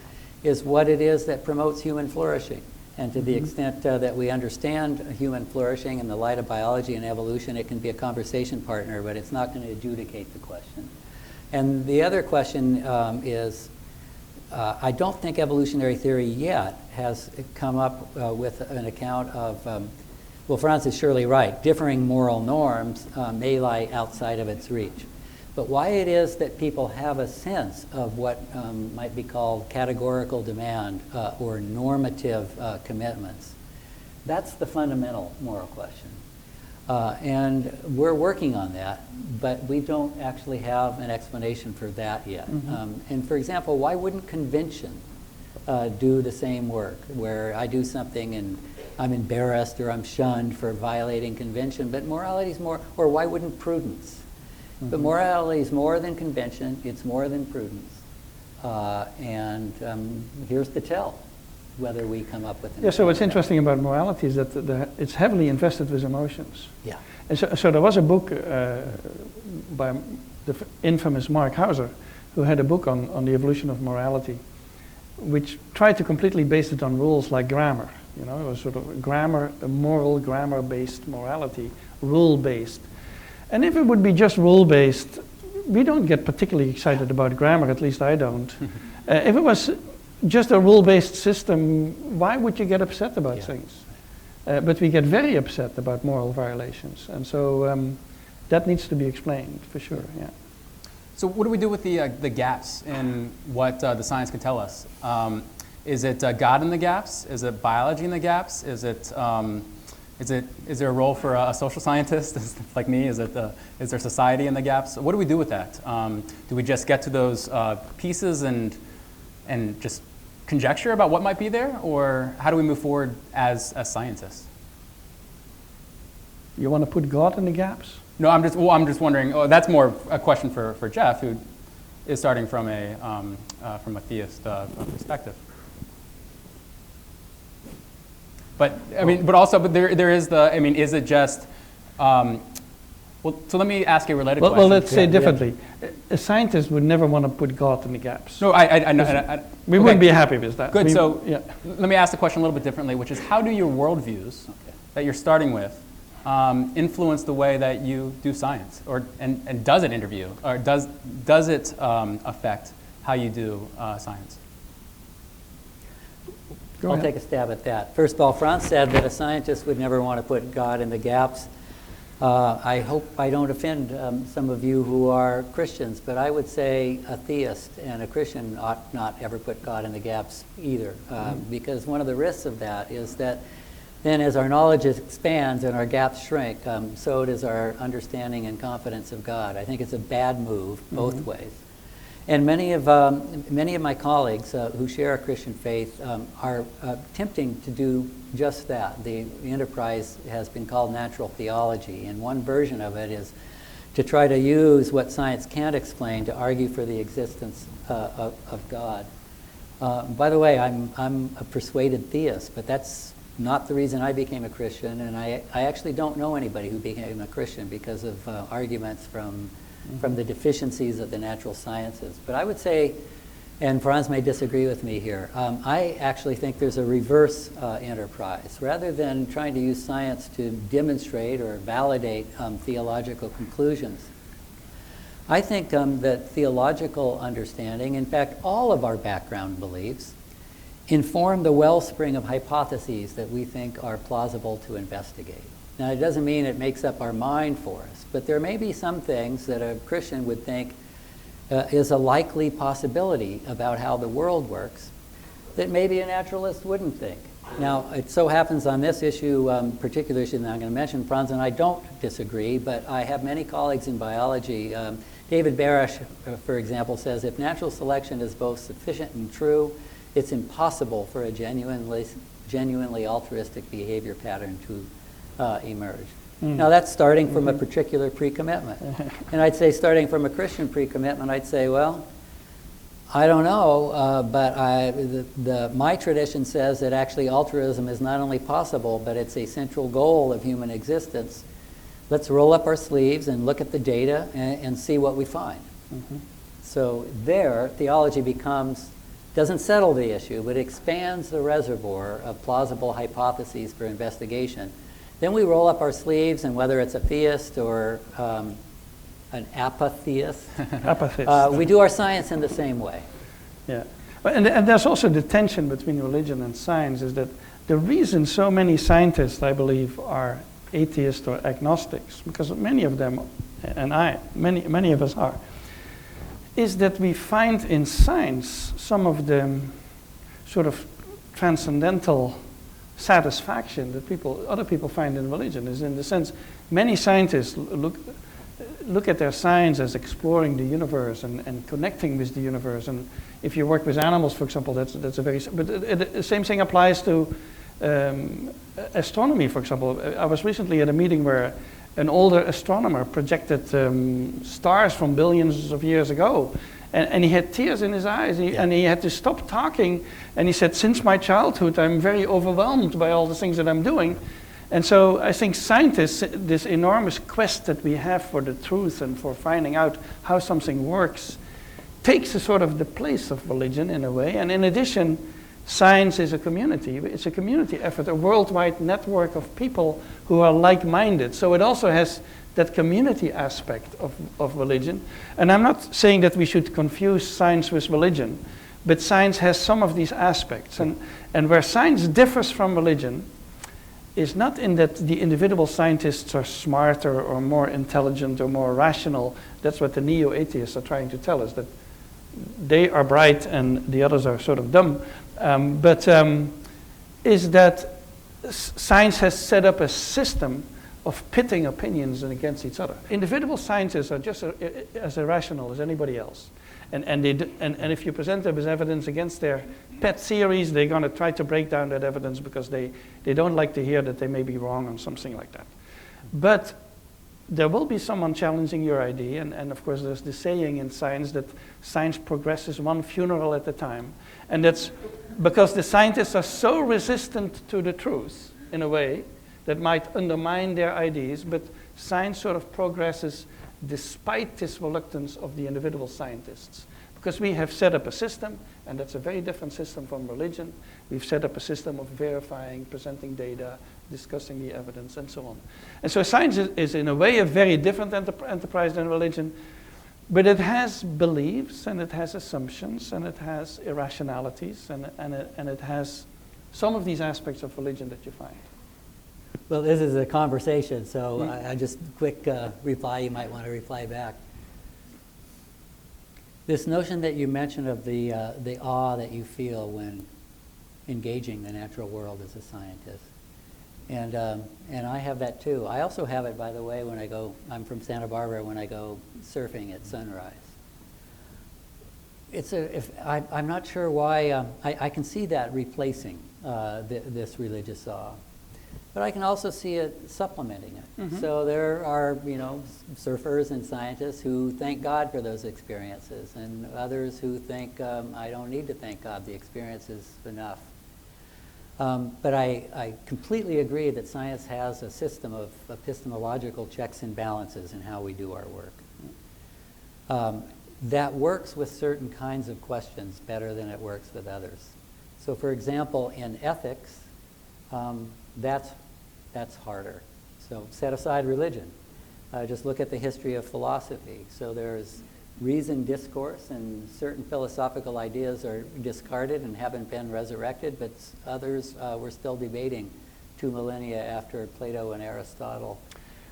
what it is that promotes human flourishing. And to the extent that we understand human flourishing in the light of biology and evolution, it can be a conversation partner, but it's not going to adjudicate the question. And the other question is, I don't think evolutionary theory yet has come up with an account of, well, Frans is surely right, differing moral norms may lie outside of its reach. But why it is that people have a sense of what might be called categorical demand or normative commitments, that's the fundamental moral question. And we're working on that, but we don't actually have an explanation for that yet. And for example, why wouldn't convention do the same work, where I do something and I'm embarrassed or I'm shunned for violating convention, but morality is more, or why wouldn't prudence? But morality is more than convention, it's more than prudence. And here's the tell, whether we come up with an so what's interesting about morality is that it's heavily invested with emotions. Yeah. And so there was a book by the infamous Mark Hauser, who had a book on the evolution of morality, which tried to completely base it on rules like grammar. You know, it was sort of a moral grammar-based morality, rule-based. And if it would be just rule-based, we don't get particularly excited about grammar, at least I don't. If it was just a rule-based system, why would you get upset about things? But we get very upset about moral violations. And so that needs to be explained, for sure, yeah. So what do we do with the gaps in what the science can tell us? Is it God in the gaps? Is it biology in the gaps? Is there a role for a social scientist like me? Is there society in the gaps? What do we do with that? Do we just get to those pieces and just conjecture about what might be there, or how do we move forward as scientists? You want to put God in the gaps? No, I'm just wondering. Oh, that's more a question for Jeff, who is starting from a theist perspective. But I mean, but there is is it just? Well, so let me ask you a related question. Well, let's say differently. A scientist would never want to put God in the gaps. No, I know. We wouldn't be happy with that. Good. Let me ask the question a little bit differently, which is, how do your worldviews that you're starting with influence the way that you do science, and does it interview, or does it affect how you do science? I'll take a stab at that. First of all, Frans said that a scientist would never want to put God in the gaps. I hope I don't offend some of you who are Christians, but I would say a theist and a Christian ought not ever put God in the gaps either, because one of the risks of that is that then as our knowledge expands and our gaps shrink, so does our understanding and confidence of God. I think it's a bad move both ways. And many of my colleagues who share a Christian faith are attempting to do just that. The enterprise has been called natural theology, and one version of it is to try to use what science can't explain to argue for the existence of God. By the way, I'm a persuaded theist, but that's not the reason I became a Christian, and I actually don't know anybody who became a Christian because of arguments from the deficiencies of the natural sciences. But I would say, and Frans may disagree with me here, I actually think there's a reverse enterprise. Rather than trying to use science to demonstrate or validate theological conclusions, I think that theological understanding, in fact, all of our background beliefs, inform the wellspring of hypotheses that we think are plausible to investigate. Now, it doesn't mean it makes up our mind for us, but there may be some things that a Christian would think is a likely possibility about how the world works that maybe a naturalist wouldn't think. Now, it so happens on this issue, particular issue that I'm going to mention, Frans and I don't disagree, but I have many colleagues in biology. David Barish, for example, says if natural selection is both sufficient and true, it's impossible for a genuinely altruistic behavior pattern to emerge. Now that's starting from a particular pre-commitment. And I'd say starting from a Christian pre-commitment, I'd say, well, I don't know, but my tradition says that actually altruism is not only possible, but it's a central goal of human existence. Let's roll up our sleeves and look at the data and see what we find. So there, theology doesn't settle the issue, but expands the reservoir of plausible hypotheses for investigation. Then we roll up our sleeves, and whether it's a theist or an apatheist, we do our science in the same way. Yeah, and there's also the tension between religion and science is that the reason so many scientists, I believe, are atheists or agnostics, because many of them, and many of us are, is that we find in science some of the sort of transcendental satisfaction that other people find in religion. Is in the sense many scientists look at their science as exploring the universe and connecting with the universe. And if you work with animals, for example, that's a very. But the same thing applies to astronomy, for example. I was recently at a meeting where an older astronomer projected stars from billions of years ago. And he had tears in his eyes, and he had to stop talking. And he said, since my childhood, I'm very overwhelmed by all the things that I'm doing. And so I think scientists, this enormous quest that we have for the truth and for finding out how something works, takes a sort of the place of religion in a way. And in addition, science is a community. It's a community effort, a worldwide network of people who are like-minded. So it also has that community aspect of religion. And I'm not saying that we should confuse science with religion, but science has some of these aspects. And where science differs from religion is not in that the individual scientists are smarter or more intelligent or more rational. That's what the neo-atheists are trying to tell us, that they are bright and the others are sort of dumb. Is that science has set up a system of pitting opinions against each other. Individual scientists are just as irrational as anybody else. And if you present them with evidence against their pet theories, they're going to try to break down that evidence because they don't like to hear that they may be wrong on something like that. But there will be someone challenging your idea, and of course there's the saying in science that science progresses one funeral at a time. And that's because the scientists are so resistant to the truth, in a way, that might undermine their ideas, but science sort of progresses despite this reluctance of the individual scientists. Because we have set up a system, and that's a very different system from religion. We've set up a system of verifying, presenting data, discussing the evidence, and so on. And so science is in a way a very different enterprise than religion, but it has beliefs, and it has assumptions, and it has irrationalities, and it has some of these aspects of religion that you find. Well, this is a conversation, so I just quick reply. You might want to reply back. This notion that you mentioned of the awe that you feel when engaging the natural world as a scientist, And I have that too. I also have it, by the way, when I go, I'm from Santa Barbara, when I go surfing at sunrise. I'm not sure why, I can see that replacing this religious awe. But I can also see it supplementing it. Mm-hmm. So there are, surfers and scientists who thank God for those experiences, and others who think, I don't need to thank God, the experience is enough. But I completely agree that science has a system of epistemological checks and balances in how we do our work. That works with certain kinds of questions better than it works with others. So for example, in ethics, that's harder. So set aside religion. Just look at the history of philosophy. So there's reasoned discourse, and certain philosophical ideas are discarded and haven't been resurrected, but others we're still debating 2 millennia after Plato and Aristotle.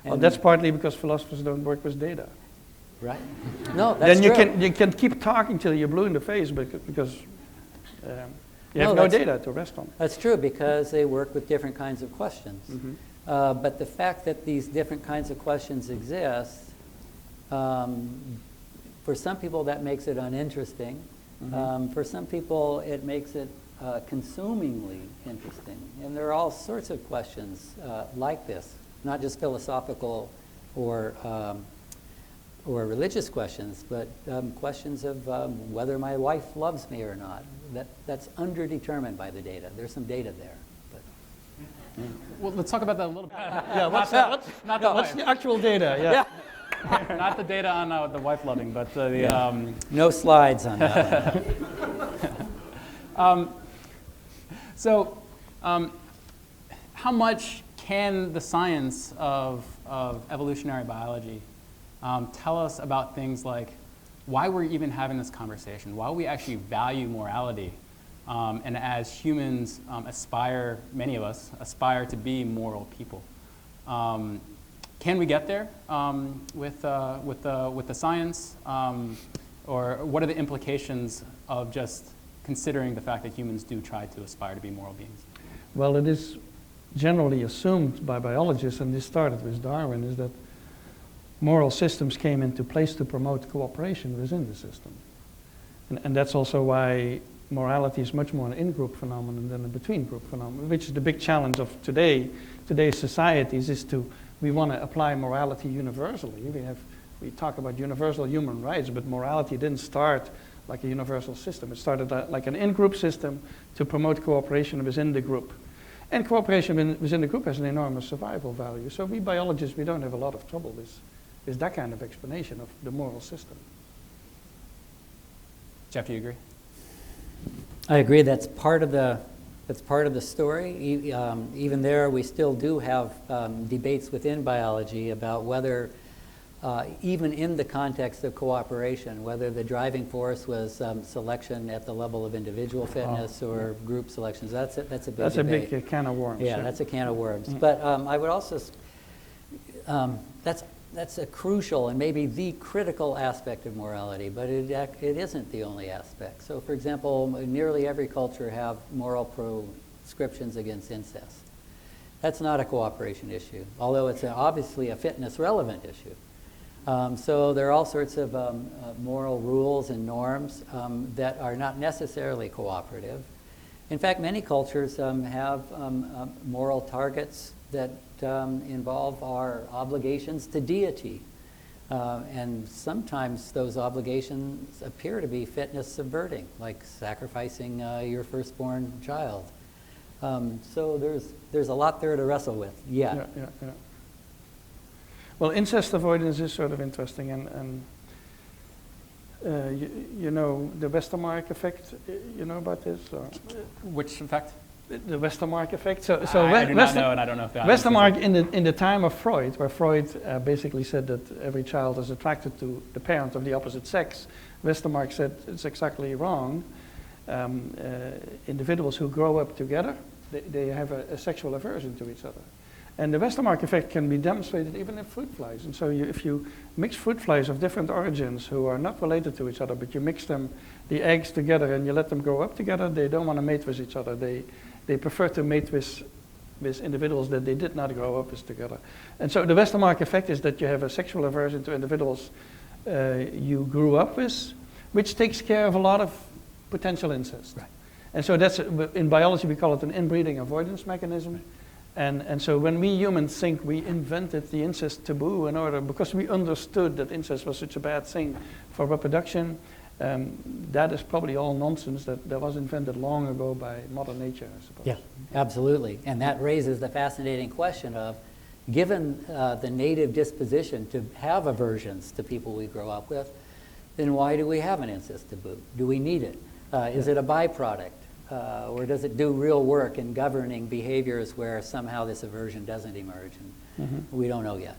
Well, that's partly because philosophers don't work with data. Right? No, that's then true. you can keep talking till you're blue in the face because you have no data to rest on. That's true, because they work with different kinds of questions. Mm-hmm. But the fact that these different kinds of questions exist, for some people that makes it uninteresting. Mm-hmm. For some people it makes it consumingly interesting. And there are all sorts of questions like this, not just philosophical or religious questions, but questions of whether my wife loves me or not. That's underdetermined by the data. There's some data there. But, Well, let's talk about that a little bit. Yeah, what's the actual data? Yeah. Not the data on the wife loving, but no slides on that one. So, how much can the science of evolutionary biology tell us about things like why we're even having this conversation, why we actually value morality, and as humans many of us aspire to be moral people? Can we get there with the science, or what are the implications of just considering the fact that humans do try to aspire to be moral beings? Well, it is generally assumed by biologists, and this started with Darwin, is that moral systems came into place to promote cooperation within the system. And that's also why morality is much more an in-group phenomenon than a between-group phenomenon, which is the big challenge of today's societies, is we want to apply morality universally. We talk about universal human rights, but morality didn't start like a universal system. It started like an in-group system to promote cooperation within the group. And cooperation within the group has an enormous survival value. So we biologists, we don't have a lot of trouble with that kind of explanation of the moral system. Jeff, do you agree? I agree. That's part of the story. Even there, we still do have debates within biology about whether, even in the context of cooperation, whether the driving force was selection at the level of individual fitness or group selections. That's a big That's debate. a big can of worms. Yeah, that's a can of worms. But I would also, that's a crucial and maybe the critical aspect of morality, but it isn't the only aspect. So for example, nearly every culture have moral proscriptions against incest. That's not a cooperation issue, although it's obviously a fitness relevant issue. So there are all sorts of moral rules and norms that are not necessarily cooperative. In fact, many cultures have moral targets that involve our obligations to deity. And sometimes those obligations appear to be fitness subverting, like sacrificing your firstborn child. So there's a lot there to wrestle with. Yeah. Well, incest avoidance is sort of interesting, and you know the Westermarck effect. You know about this? Which effect? The Westermarck effect. So I do not know, and I don't know if the audience Westermarck in the time of Freud, where Freud basically said that every child is attracted to the parent of the opposite sex. Westermarck said it's exactly wrong. Individuals who grow up together, they have a sexual aversion to each other. And the Westermarck effect can be demonstrated even in fruit flies. And so if you mix fruit flies of different origins who are not related to each other, but you mix them, the eggs together, and you let them grow up together, they don't want to mate with each other. They prefer to mate with with individuals that they did not grow up with together. And so the Westermarck effect is that you have a sexual aversion to individuals you grew up with, which takes care of a lot of potential incest. Right. And so that's, in biology we call it an inbreeding avoidance mechanism. And so when we humans think we invented the incest taboo in order, because we understood that incest was such a bad thing for reproduction, that is probably all nonsense that was invented long ago by Mother Nature, I suppose. Yeah, absolutely. And that raises the fascinating question of, given the native disposition to have aversions to people we grow up with, then why do we have an incest taboo? Do we need it? Is it a byproduct? Or does it do real work in governing behaviors where somehow this aversion doesn't emerge? And we don't know yet.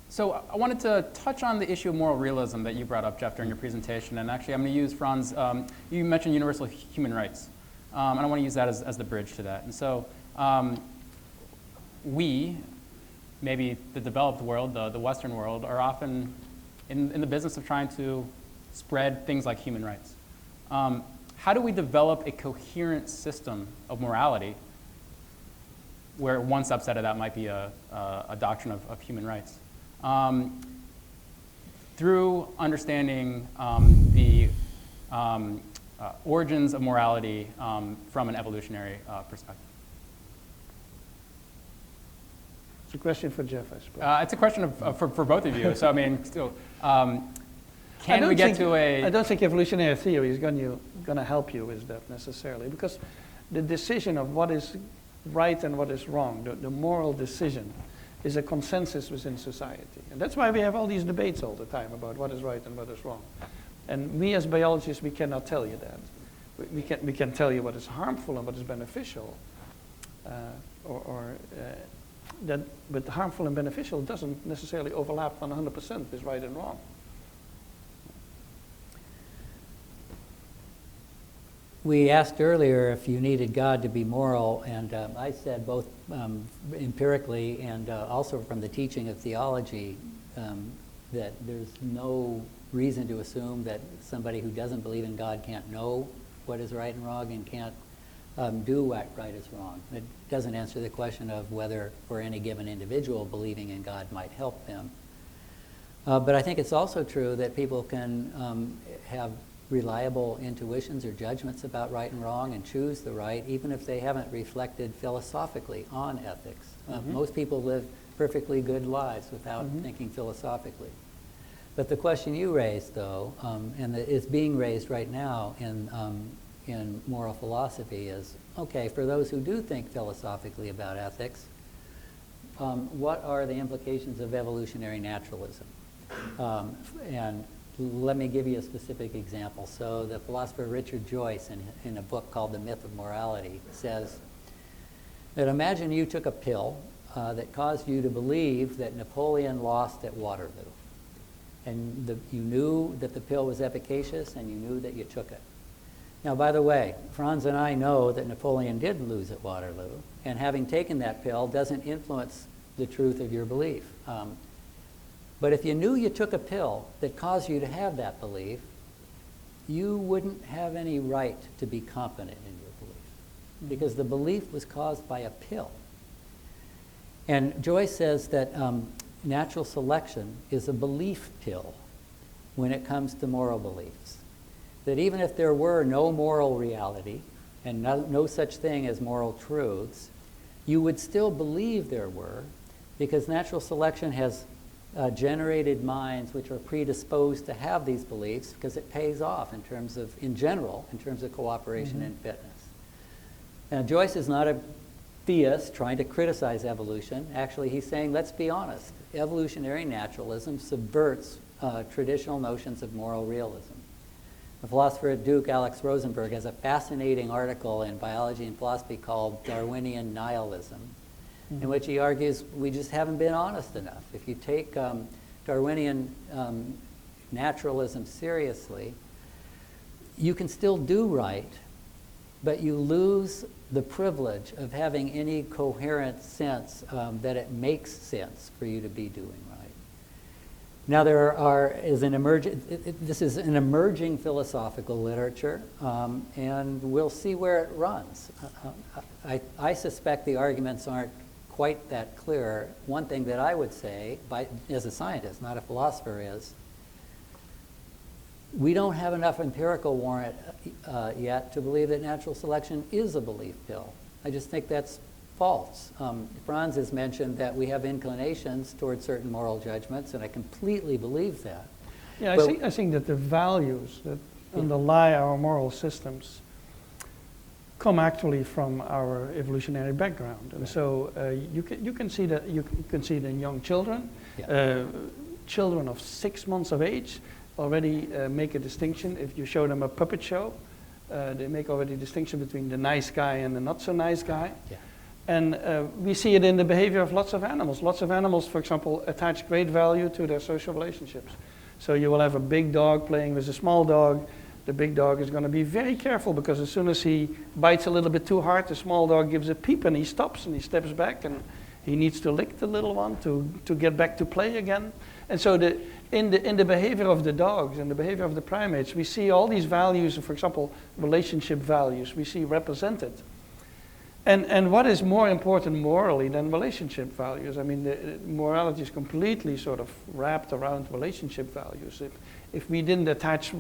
So I wanted to touch on the issue of moral realism that you brought up, Jeff, during your presentation. And actually, I'm going to use Frans. You mentioned universal human rights. And I want to use that as the bridge to that. And so we, maybe the developed world, the Western world, are often in the business of trying to spread things like human rights. How do we develop a coherent system of morality where one subset of that might be a doctrine of human rights? Through understanding the origins of morality from an evolutionary perspective. It's a question for Jeff, I suppose. It's a question for both of you. So, I mean, can we get to a... I don't think evolutionary theory is going to help you with that necessarily, because the decision of what is right and what is wrong, the moral decision, is a consensus within society. And that's why we have all these debates all the time about what is right and what is wrong. And we as biologists, we cannot tell you that. We can tell you what is harmful and what is beneficial. But harmful and beneficial doesn't necessarily overlap 100% with right and wrong. We asked earlier if you needed God to be moral, and I said both empirically and also from the teaching of theology that there's no reason to assume that somebody who doesn't believe in God can't know what is right and wrong and can't do what right is wrong. It doesn't answer the question of whether for any given individual believing in God might help them. But I think it's also true that people can have reliable intuitions or judgments about right and wrong and choose the right, even if they haven't reflected philosophically on ethics. Most people live perfectly good lives without thinking philosophically. But the question you raised, though, and that is being raised right now in moral philosophy is, okay, for those who do think philosophically about ethics, what are the implications of evolutionary naturalism? And let me give you a specific example. So the philosopher Richard Joyce, in a book called The Myth of Morality, says that imagine you took a pill that caused you to believe that Napoleon lost at Waterloo. And you knew that the pill was efficacious, and you knew that you took it. Now, by the way, Frans and I know that Napoleon did lose at Waterloo, and having taken that pill doesn't influence the truth of your belief. But if you knew you took a pill that caused you to have that belief, you wouldn't have any right to be confident in your belief, because the belief was caused by a pill. And Joyce says that natural selection is a belief pill when it comes to moral beliefs. That even if there were no moral reality and no such thing as moral truths, you would still believe there were, because natural selection has generated minds which are predisposed to have these beliefs, because it pays off in general, in terms of cooperation and fitness. Now, Joyce is not a theist trying to criticize evolution. Actually, he's saying, let's be honest, evolutionary naturalism subverts traditional notions of moral realism. The philosopher at Duke, Alex Rosenberg, has a fascinating article in Biology and Philosophy called Darwinian Nihilism, in which he argues we just haven't been honest enough. If you take Darwinian naturalism seriously, you can still do right, but you lose the privilege of having any coherent sense that it makes sense for you to be doing right. Now this is an emerging philosophical literature, and we'll see where it runs. I suspect the arguments aren't quite that clear. One thing that I would say, as a scientist, not a philosopher, is we don't have enough empirical warrant yet to believe that natural selection is a belief pill. I just think that's false. Frans has mentioned that we have inclinations towards certain moral judgments, and I completely believe that. Yeah, I think that the values that underlie our moral systems come actually from our evolutionary background, and so you can see that it in young children. Yeah. Children of 6 months of age already make a distinction. If you show them a puppet show, they make already a distinction between the nice guy and the not so nice guy. Yeah. And we see it in the behavior of lots of animals. Lots of animals, for example, attach great value to their social relationships. So you will have a big dog playing with a small dog. The big dog is going to be very careful, because as soon as he bites a little bit too hard, the small dog gives a peep and he stops and he steps back, and he needs to lick the little one to get back to play again. And so in the behavior of the dogs and the behavior of the primates, we see all these values, for example, relationship values, we see represented. And what is more important morally than relationship values? I mean, morality is completely sort of wrapped around relationship values. If we didn't attach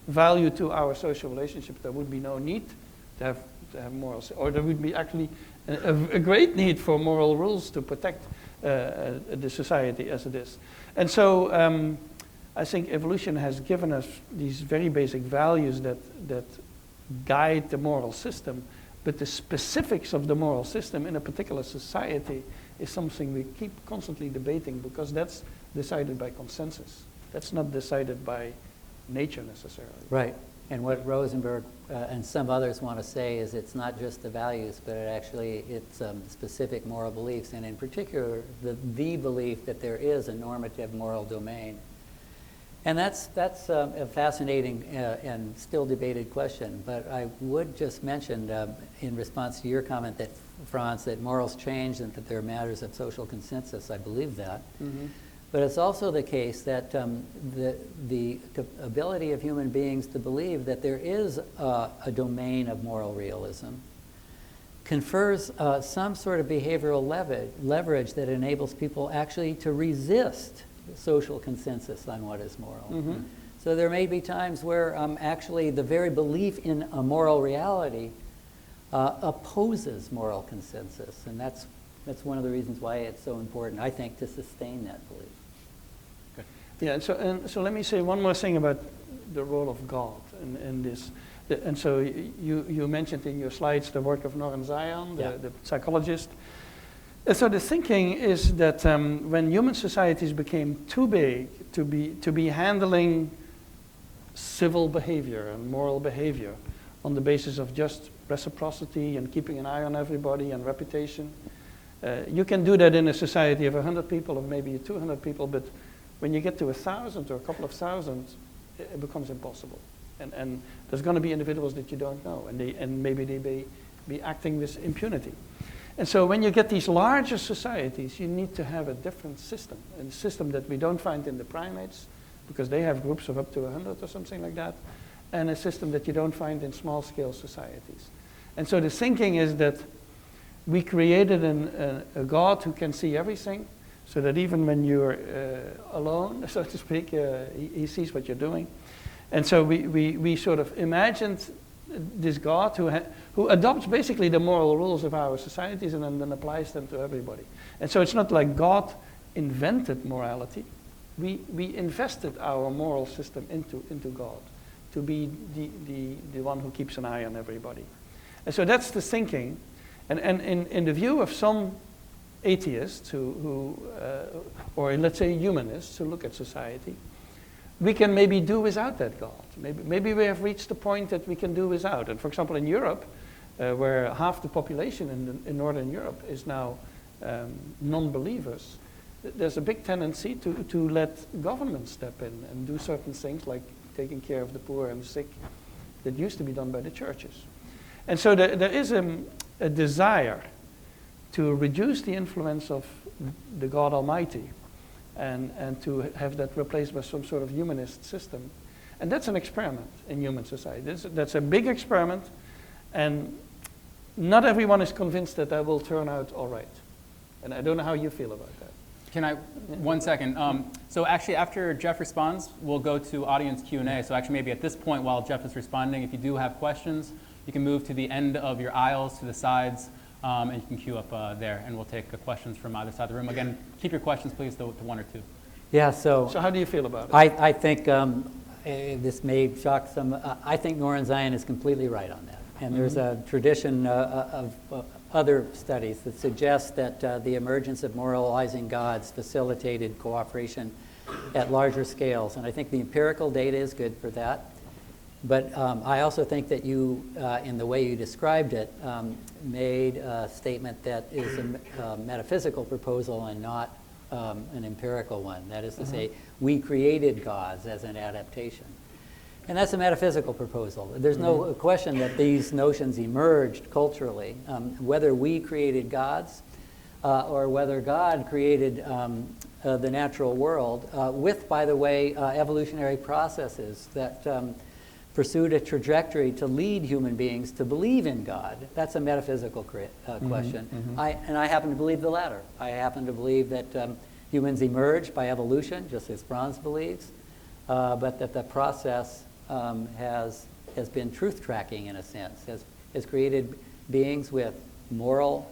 value to our social relationships, there would be no need to have morals, or there would be actually a great need for moral rules to protect the society as it is. And so I think evolution has given us these very basic values that guide the moral system. But the specifics of the moral system in a particular society is something we keep constantly debating, because that's decided by consensus. That's not decided by nature necessarily. Right. And what Rosenberg and some others want to say is it's not just the values, but it's specific moral beliefs, and in particular the belief that there is a normative moral domain. And that's a fascinating and still debated question. But I would just mention, in response to your comment, that Frans, that morals change and that they're matters of social consensus. I believe that. Mm-hmm. But it's also the case that the ability of human beings to believe that there is a domain of moral realism confers some sort of behavioral leverage that enables people actually to resist social consensus on what is moral. Mm-hmm. So there may be times where actually the very belief in a moral reality opposes moral consensus, and that's one of the reasons why it's so important, I think, to sustain that belief. Okay. Yeah, and so let me say one more thing about the role of God in this. And so you mentioned in your slides the work of Norman Zion, the psychologist. So the thinking is that when human societies became too big to be handling civil behavior and moral behavior on the basis of just reciprocity and keeping an eye on everybody and reputation, you can do that in a society of 100 people or maybe 200 people, but when you get to 1,000 or a couple of thousand, it becomes impossible. And there's going to be individuals that you don't know, and maybe they may be acting with impunity. And so when you get these larger societies, you need to have a different system, a system that we don't find in the primates, because they have groups of up to 100 or something like that, and a system that you don't find in small-scale societies. And so the thinking is that we created a God who can see everything, so that even when you're alone, so to speak, he sees what you're doing. And so we sort of imagined this God who adopts basically the moral rules of our societies and then applies them to everybody. And so it's not like God invented morality. We invested our moral system into God to be the one who keeps an eye on everybody. And so that's the thinking. And in the view of some atheists or let's say humanists who look at society, we can maybe do without that God. Maybe we have reached the point that we can do without. And for example, in Europe, where half the population in Northern Europe is now non-believers, there's a big tendency to let governments step in and do certain things like taking care of the poor and the sick that used to be done by the churches. And so there is a desire to reduce the influence of the God Almighty and to have that replaced by some sort of humanist system. And that's an experiment in human society. That's a big experiment, and not everyone is convinced that will turn out all right. And I don't know how you feel about that. Can I, 1 second. So actually, after Jeff responds, we'll go to audience Q&A. So actually, maybe at this point, while Jeff is responding, if you do have questions, you can move to the end of your aisles, to the sides, and you can queue up there, and we'll take questions from either side of the room. Again, keep your questions, please, to 1 or 2. Yeah, so how do you feel about it? I think this may shock some. I think Noren Zion is completely right on that. And there's a tradition of other studies that suggest that the emergence of moralizing gods facilitated cooperation at larger scales. And I think the empirical data is good for that. But I also think that you, in the way you described it, made a statement that is a metaphysical proposal and not an empirical one. That is to say, we created gods as an adaptation. And that's a metaphysical proposal. There's no question that these notions emerged culturally. Whether we created gods or whether God created the natural world with, by the way, evolutionary processes that pursued a trajectory to lead human beings to believe in God. That's a metaphysical question. And I happen to believe the latter. I happen to believe that humans emerged by evolution, just as Frans believes, but that the process has been truth tracking in a sense, has created beings with moral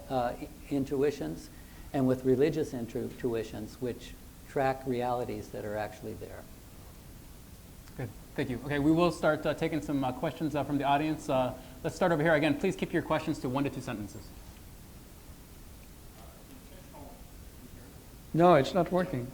intuitions and with religious intuitions which track realities that are actually there. Good, thank you. Okay, we will start taking some questions from the audience. Let's start over here. Again, please keep your questions to 1 to 2 sentences. No, it's not working.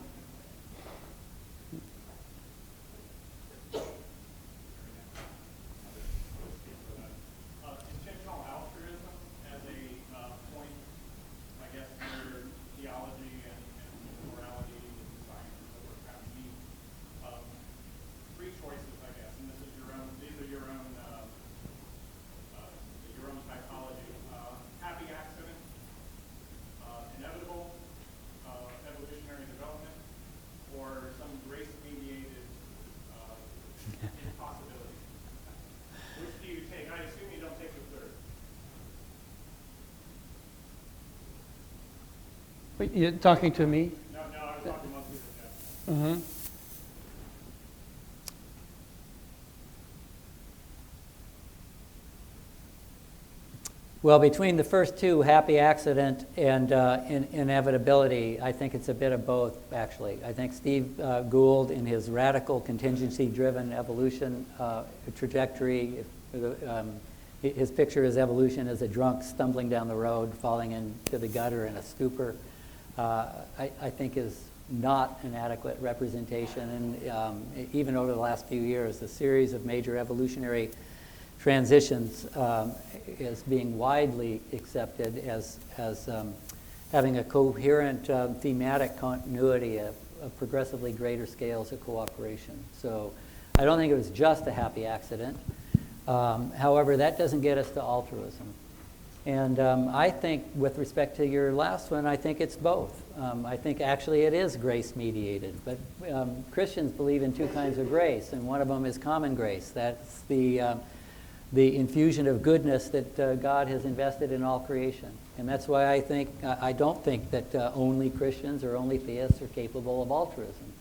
You're talking to me? No, I was talking mostly to Jeff. Well, between the first two, happy accident and inevitability, I think it's a bit of both, actually. I think Steve Gould, in his radical contingency-driven evolution trajectory, his picture is evolution as a drunk stumbling down the road, falling into the gutter in a stupor, I think is not an adequate representation. And even over the last few years, the series of major evolutionary transitions is being widely accepted as having a coherent thematic continuity of progressively greater scales of cooperation. So I don't think it was just a happy accident. However, that doesn't get us to altruism. And I think, with respect to your last one, I think it's both. I think actually it is grace-mediated. But Christians believe in two kinds of grace, and one of them is common grace. That's the infusion of goodness that God has invested in all creation. And that's why I don't think that only Christians or only theists are capable of altruism.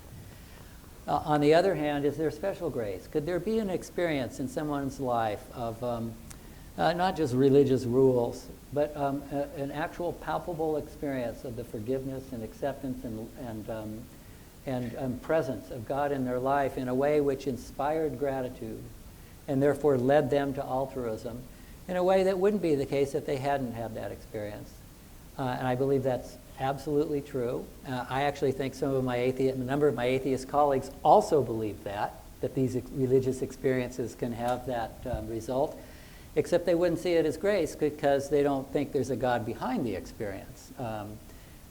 On the other hand, is there special grace? Could there be an experience in someone's life of not just religious rules, but an actual palpable experience of the forgiveness and acceptance and presence of God in their life in a way which inspired gratitude and therefore led them to altruism in a way that wouldn't be the case if they hadn't had that experience? And I believe that's absolutely true. I actually think a number of my atheist colleagues also believe that these religious experiences can have that result, except they wouldn't see it as grace because they don't think there's a God behind the experience.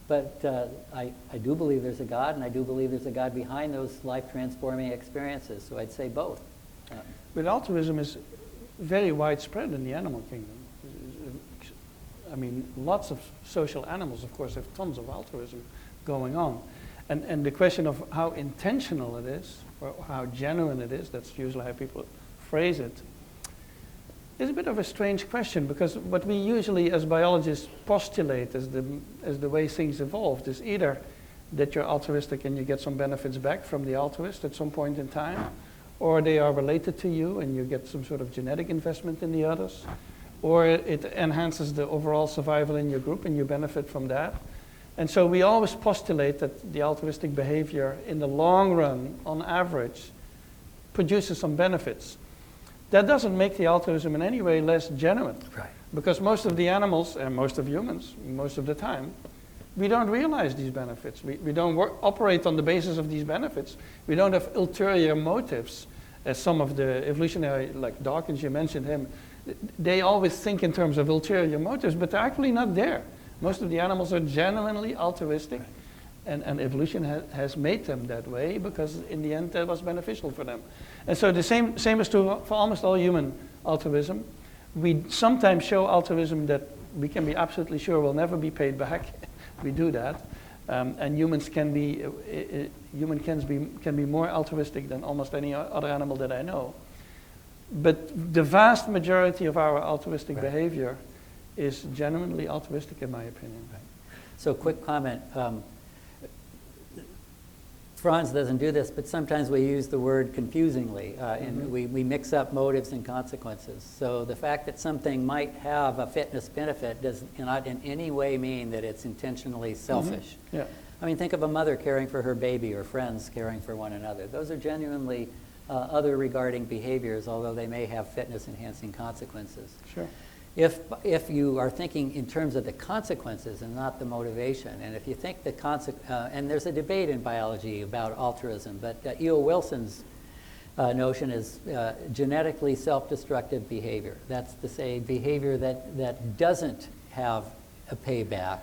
But I do believe there's a God, and I do believe there's a God behind those life-transforming experiences, so I'd say both. But altruism is very widespread in the animal kingdom. I mean, lots of social animals, of course, have tons of altruism going on. And the question of how intentional it is, or how genuine it is, that's usually how people phrase it, is a bit of a strange question, because what we usually as biologists postulate as the way things evolved is either that you're altruistic and you get some benefits back from the altruist at some point in time, or they are related to you and you get some sort of genetic investment in the others, or it enhances the overall survival in your group and you benefit from that. And so we always postulate that the altruistic behavior in the long run, on average, produces some benefits. That doesn't make the altruism in any way less genuine. Right. Because most of the animals, and most of humans, most of the time, we don't realize these benefits. We don't operate on the basis of these benefits. We don't have ulterior motives, as some of the evolutionary, like Dawkins, you mentioned him, they always think in terms of ulterior motives, but they're actually not there. Most of the animals are genuinely altruistic, and evolution has made them that way because in the end that was beneficial for them. And so the same is true for almost all human altruism. We sometimes show altruism that we can be absolutely sure will never be paid back. We do that, and humans can be more altruistic than almost any other animal that I know. But the vast majority of our altruistic behavior is genuinely altruistic, in my opinion. So, quick comment. Frans doesn't do this, but sometimes we use the word confusingly, and we mix up motives and consequences. So the fact that something might have a fitness benefit does not in any way mean that it's intentionally selfish. Yeah. I mean, think of a mother caring for her baby or friends caring for one another. Those are genuinely other regarding behaviors, although they may have fitness-enhancing consequences. Sure. If you are thinking in terms of the consequences and not the motivation, and if you think the and there's a debate in biology about altruism, but E.O. Wilson's notion is genetically self-destructive behavior. That's to say behavior that doesn't have a payback.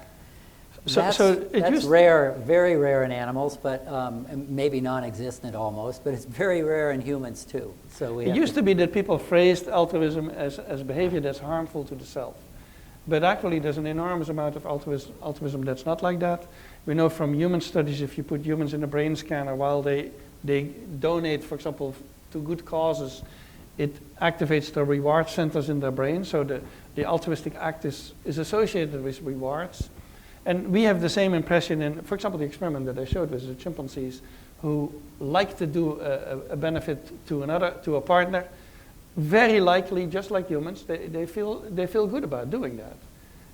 That's rare, very rare in animals, but maybe non-existent almost, but it's very rare in humans too. So it used to be that people phrased altruism as behavior that's harmful to the self. But actually there's an enormous amount of altruism that's not like that. We know from human studies, if you put humans in a brain scanner while they donate, for example, to good causes, it activates the reward centers in their brain, so the altruistic act is associated with rewards. And we have the same impression in, for example, the experiment that I showed with the chimpanzees who like to do a benefit to a partner. Very likely, just like humans, they feel good about doing that.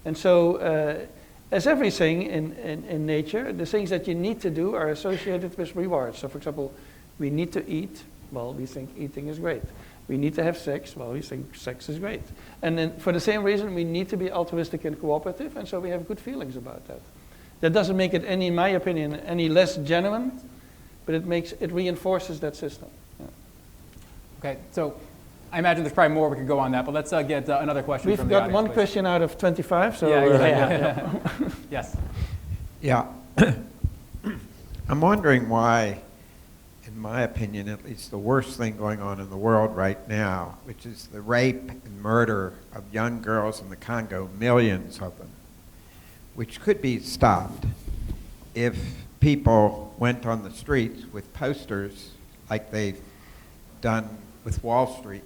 And so, as everything in nature, the things that you need to do are associated with rewards. So, for example, we need to eat. Well, we think eating is great. We need to have sex. Well, we think sex is great. And then for the same reason, we need to be altruistic and cooperative, and so we have good feelings about that. That doesn't make it in my opinion, any less genuine, but it reinforces that system. Yeah. Okay, so I imagine there's probably more we could go on that, but let's get another question from the audience. We've got one question out of 25, so... Yeah. Yes. Yeah. I'm wondering why, in my opinion, at least the worst thing going on in the world right now, which is the rape and murder of young girls in the Congo, millions of them, which could be stopped if people went on the streets with posters like they've done with Wall Street,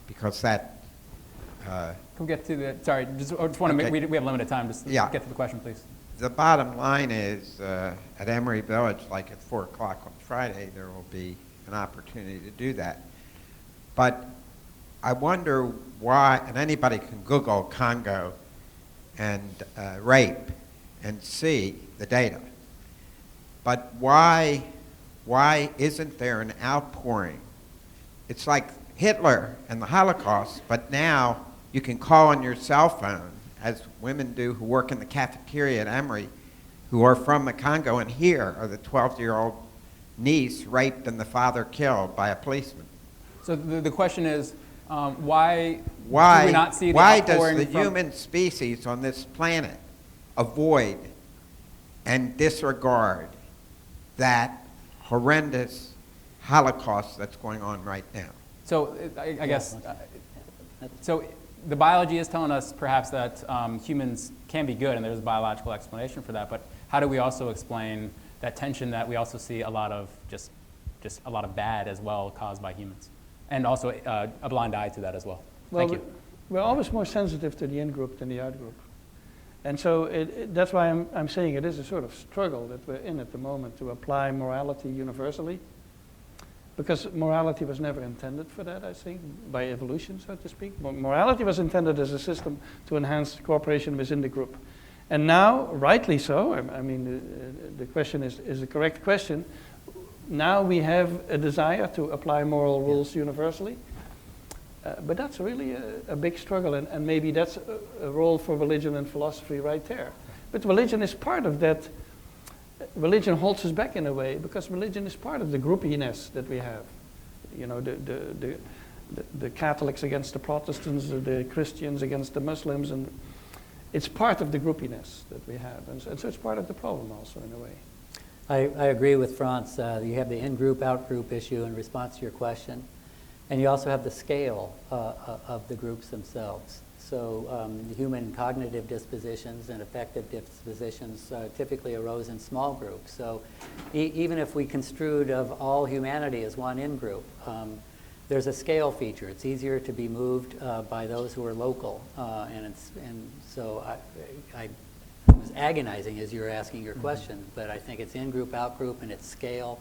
because that... Can we get to the... Sorry, just want to make... We have limited time. Just get to the question, please. The bottom line is, at Emory Village, like at 4 o'clock on Friday, there will be an opportunity to do that. But I wonder why, and anybody can Google Congo and rape and see the data. But why isn't there an outpouring? It's like Hitler and the Holocaust, but now you can call on your cell phone, as women do who work in the cafeteria at Emory, who are from the Congo, and here are the 12-year-old niece raped and the father killed by a policeman. So the question is, why do we not see the outpouring? Why does the human species on this planet avoid and disregard that horrendous Holocaust that's going on right now? So I guess, so the biology is telling us perhaps that humans can be good, and there's a biological explanation for that, but how do we also explain that tension that we also see a lot of just a lot of bad as well caused by humans, and also a blind eye to that as well. Well, Thank you. we're always more sensitive to the in-group than the out-group. And so that's why I'm saying it is a sort of struggle that we're in at the moment to apply morality universally. Because morality was never intended for that, I think, by evolution, so to speak. Morality was intended as a system to enhance cooperation within the group. And now, rightly so, I mean, the question is a correct question. Now we have a desire to apply moral rules universally. But that's really a big struggle, and maybe that's a role for religion and philosophy right there. But religion is part of that. Religion holds us back in a way, because religion is part of the groupiness that we have. You know, the Catholics against the Protestants, the Christians against the Muslims, and it's part of the groupiness that we have. And so it's part of the problem also, in a way. I agree with Frans. You have the in-group, out-group issue in response to your question. And you also have the scale of the groups themselves. So human cognitive dispositions and affective dispositions typically arose in small groups. So even if we construed of all humanity as one in-group, there's a scale feature. It's easier to be moved by those who are local. And so I was agonizing as you were asking your question, but I think it's in-group, out-group, and it's scale.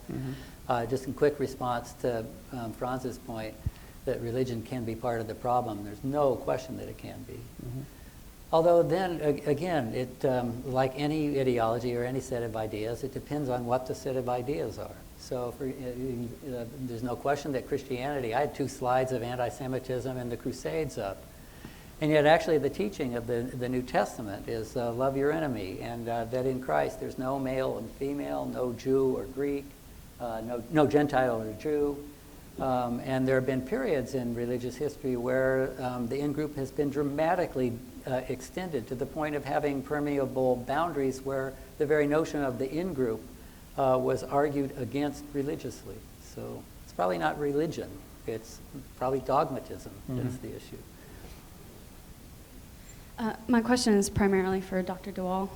Just in quick response to Frans's point, that religion can be part of the problem. There's no question that it can be. Although then, again, it like any ideology or any set of ideas, it depends on what the set of ideas are. So there's no question that Christianity, I had 2 slides of anti-Semitism and the Crusades up. And yet actually the teaching of the New Testament is love your enemy, and that in Christ there's no male and female, no Jew or Greek, no Gentile or Jew. And there have been periods in religious history where the in-group has been dramatically extended to the point of having permeable boundaries where the very notion of the in-group was argued against religiously. So it's probably not religion. It's probably dogmatism that's the issue. My question is primarily for Dr. Waal.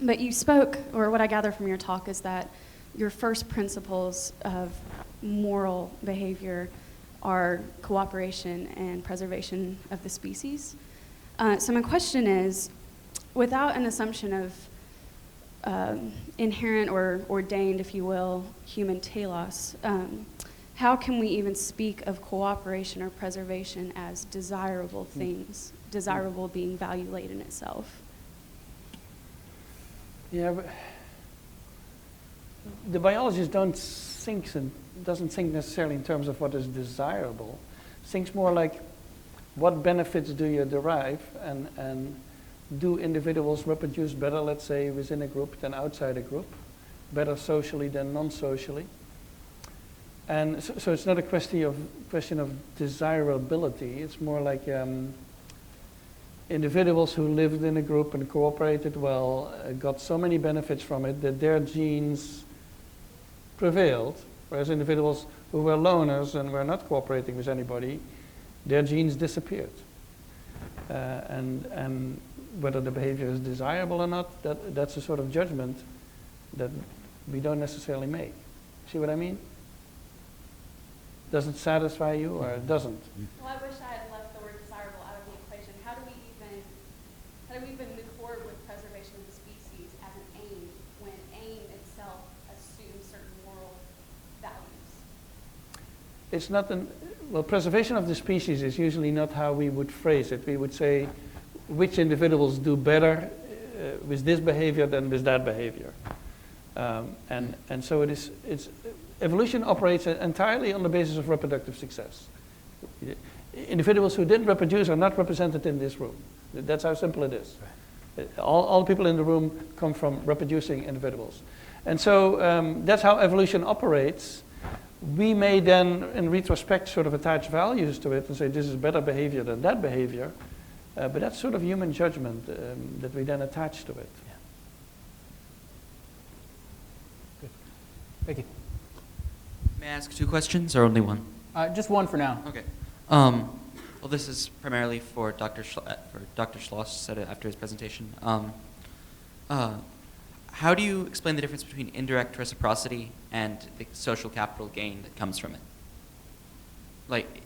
But you spoke, or what I gather from your talk is that your first principles of moral behavior are cooperation and preservation of the species. So my question is, without an assumption of inherent or ordained, if you will, human telos, how can we even speak of cooperation or preservation as desirable things, desirable being value-laden itself? Yeah, but the biologist doesn't think necessarily in terms of what is desirable. Thinks more like, what benefits do you derive, and do individuals reproduce better, let's say, within a group than outside a group, better socially than non-socially? And so it's not a question of desirability. It's more like individuals who lived in a group and cooperated well got so many benefits from it that their genes prevailed, whereas individuals who were loners and were not cooperating with anybody, their genes disappeared. And whether the behavior is desirable or not, that's a sort of judgment that we don't necessarily make. See what I mean? Does it satisfy you, or it doesn't? Well, I wish I had left the word desirable out of the equation. How do we even move forward with preservation of the species as an aim when aim itself assumes certain moral values? It's not well, preservation of the species is usually not how we would phrase it. We would say which individuals do better with this behavior than with that behavior. And so it's evolution operates entirely on the basis of reproductive success. Individuals who didn't reproduce are not represented in this room. That's how simple it is. Right. All people in the room come from reproducing individuals. And so that's how evolution operates. We may then, in retrospect, sort of attach values to it and say this is better behavior than that behavior. But that's sort of human judgment that we then attach to it. Yeah. Good. Thank you. May I ask 2 questions or only one? Just one for now. Okay. Well, this is primarily for Dr. Schloss said it after his presentation. how do you explain the difference between indirect reciprocity and the social capital gain that comes from it? Like,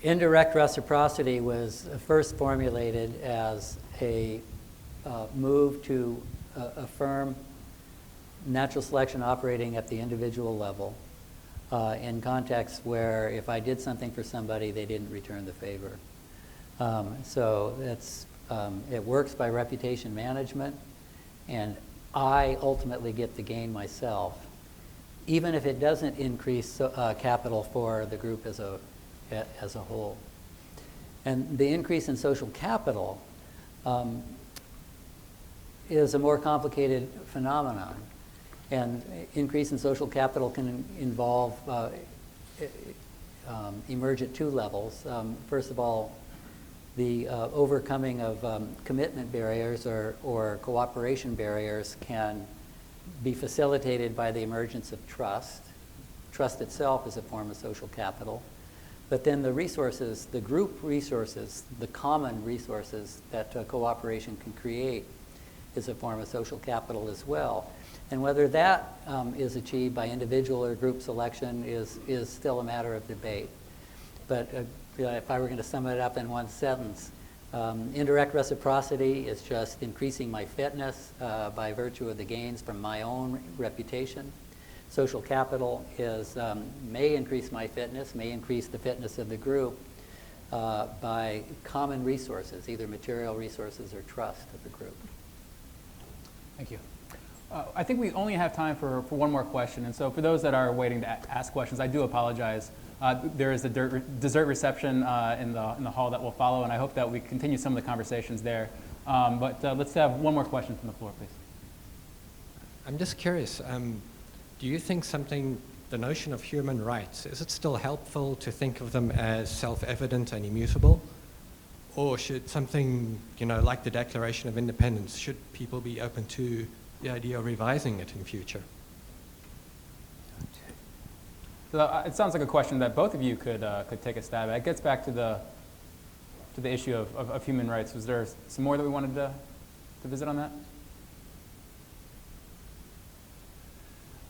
indirect reciprocity was first formulated as a move to affirm natural selection operating at the individual level in contexts where if I did something for somebody, they didn't return the favor. So it works by reputation management, and I ultimately get the gain myself, even if it doesn't increase capital for the group as a whole. And the increase in social capital is a more complicated phenomenon. And increase in social capital can involve emerge at two levels. First of all, the overcoming of commitment barriers or cooperation barriers can be facilitated by the emergence of trust. Trust itself is a form of social capital. But then the resources, the group resources, the common resources that cooperation can create is a form of social capital as well. And whether that is achieved by individual or group selection is still a matter of debate. But if I were going to sum it up in one sentence, indirect reciprocity is just increasing my fitness by virtue of the gains from my own reputation. Social capital may increase my fitness, may increase the fitness of the group by common resources, either material resources or trust of the group. Thank you. I think we only have time for one more question, and so for those that are waiting to ask questions, I do apologize. There is a dessert reception in the hall that will follow, and I hope that we continue some of the conversations there. But let's have one more question from the floor, please. I'm just curious, do you think the notion of human rights, is it still helpful to think of them as self-evident and immutable? Or should something, like the Declaration of Independence, should people be open to the idea of revising it in future? So it sounds like a question that both of you could take a stab at. It gets back to the issue of human rights. Was there some more that we wanted to visit on that?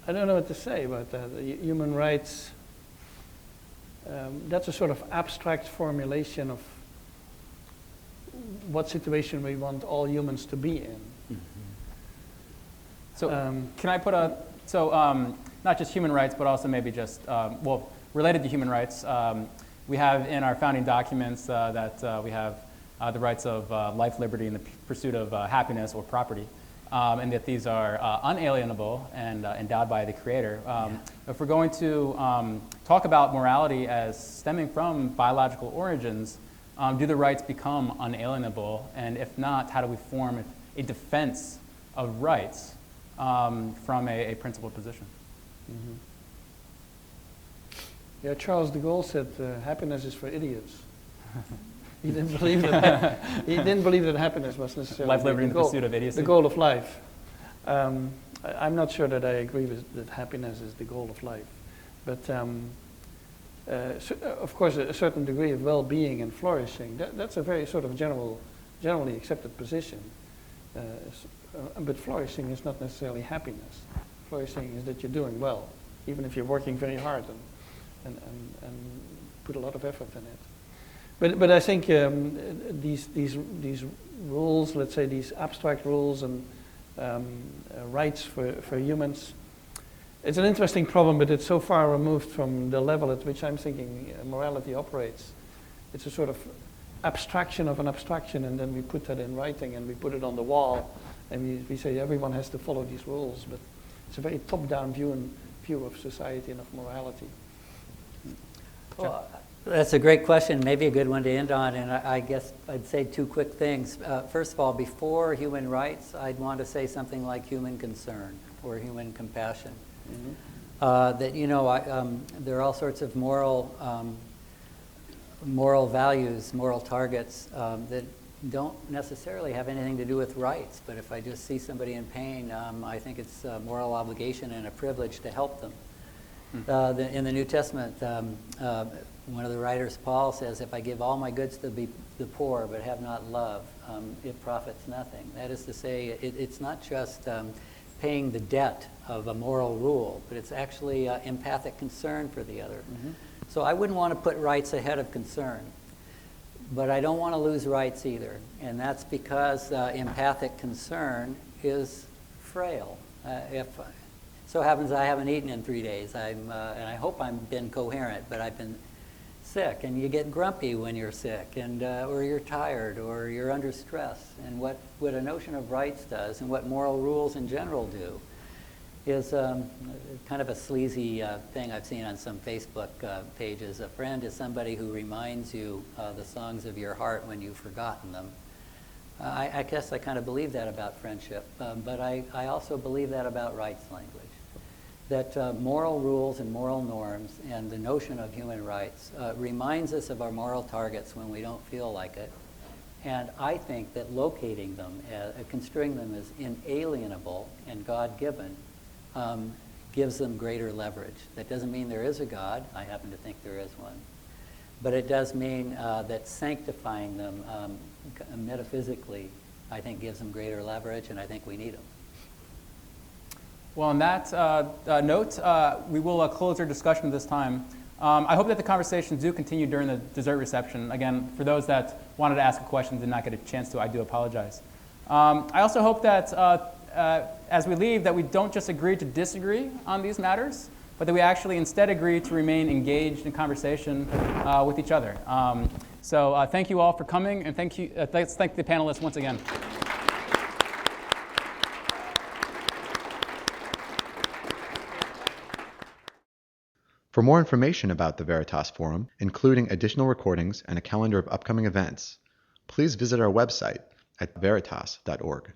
I don't know what to say about that. Human rights, that's a sort of abstract formulation of what situation we want all humans to be in. So can I put not just human rights, but also maybe just, related to human rights, we have in our founding documents that we have the rights of life, liberty, and the pursuit of happiness or property, and that these are unalienable and endowed by the Creator. If we're going to talk about morality as stemming from biological origins, do the rights become unalienable? And if not, how do we form a defense of rights from a principled position? Mm-hmm. Yeah, Charles de Gaulle said happiness is for idiots. He didn't believe that. He didn't believe that happiness was necessarily life, liberty, and the pursuit of idiocy. The goal of life. I'm not sure that I agree with that happiness is the goal of life, but of course, a certain degree of well-being and flourishing. That's a very sort of generally accepted position. But flourishing is not necessarily happiness. Flourishing is that you're doing well, even if you're working very hard and put a lot of effort in it. But I think these rules, let's say these abstract rules and rights for humans, it's an interesting problem, but it's so far removed from the level at which I'm thinking morality operates. It's a sort of abstraction of an abstraction, and then we put that in writing and we put it on the wall, and we say everyone has to follow these rules, but it's a very top-down view of society and of morality. Well, that's a great question, maybe a good one to end on, and I guess I'd say two quick things. First of all, before human rights, I'd want to say something like human concern or human compassion. Mm-hmm. There are all sorts of moral values, moral targets that don't necessarily have anything to do with rights, but if I just see somebody in pain, I think it's a moral obligation and a privilege to help them. In the New Testament, one of the writers, Paul, says, if I give all my goods to the poor but have not love, it profits nothing. That is to say, it's not just paying the debt of a moral rule, but it's actually empathic concern for the other. So I wouldn't want to put rights ahead of concern, but I don't want to lose rights either. And that's because empathic concern is frail. If so happens I haven't eaten in 3 days, and I hope I've been coherent, but I've been sick, and you get grumpy when you're sick, and or you're tired, or you're under stress. And what a notion of rights does, and what moral rules in general do, is kind of a sleazy thing I've seen on some Facebook pages. A friend is somebody who reminds you the songs of your heart when you've forgotten them. I guess I kind of believe that about friendship, but I also believe that about rights language. That moral rules and moral norms and the notion of human rights reminds us of our moral targets when we don't feel like it. And I think that locating them, construing them as inalienable and God-given, gives them greater leverage. That doesn't mean there is a God. I happen to think there is one. But it does mean that sanctifying them metaphysically, I think, gives them greater leverage, and I think we need them. Well, on that note, we will close our discussion at this time. I hope that the conversations do continue during the dessert reception. Again, for those that wanted to ask a question and did not get a chance to, I do apologize. I also hope that as we leave, that we don't just agree to disagree on these matters, but that we actually instead agree to remain engaged in conversation with each other. So thank you all for coming, and thank the panelists once again. For more information about the Veritas Forum, including additional recordings and a calendar of upcoming events, please visit our website at veritas.org.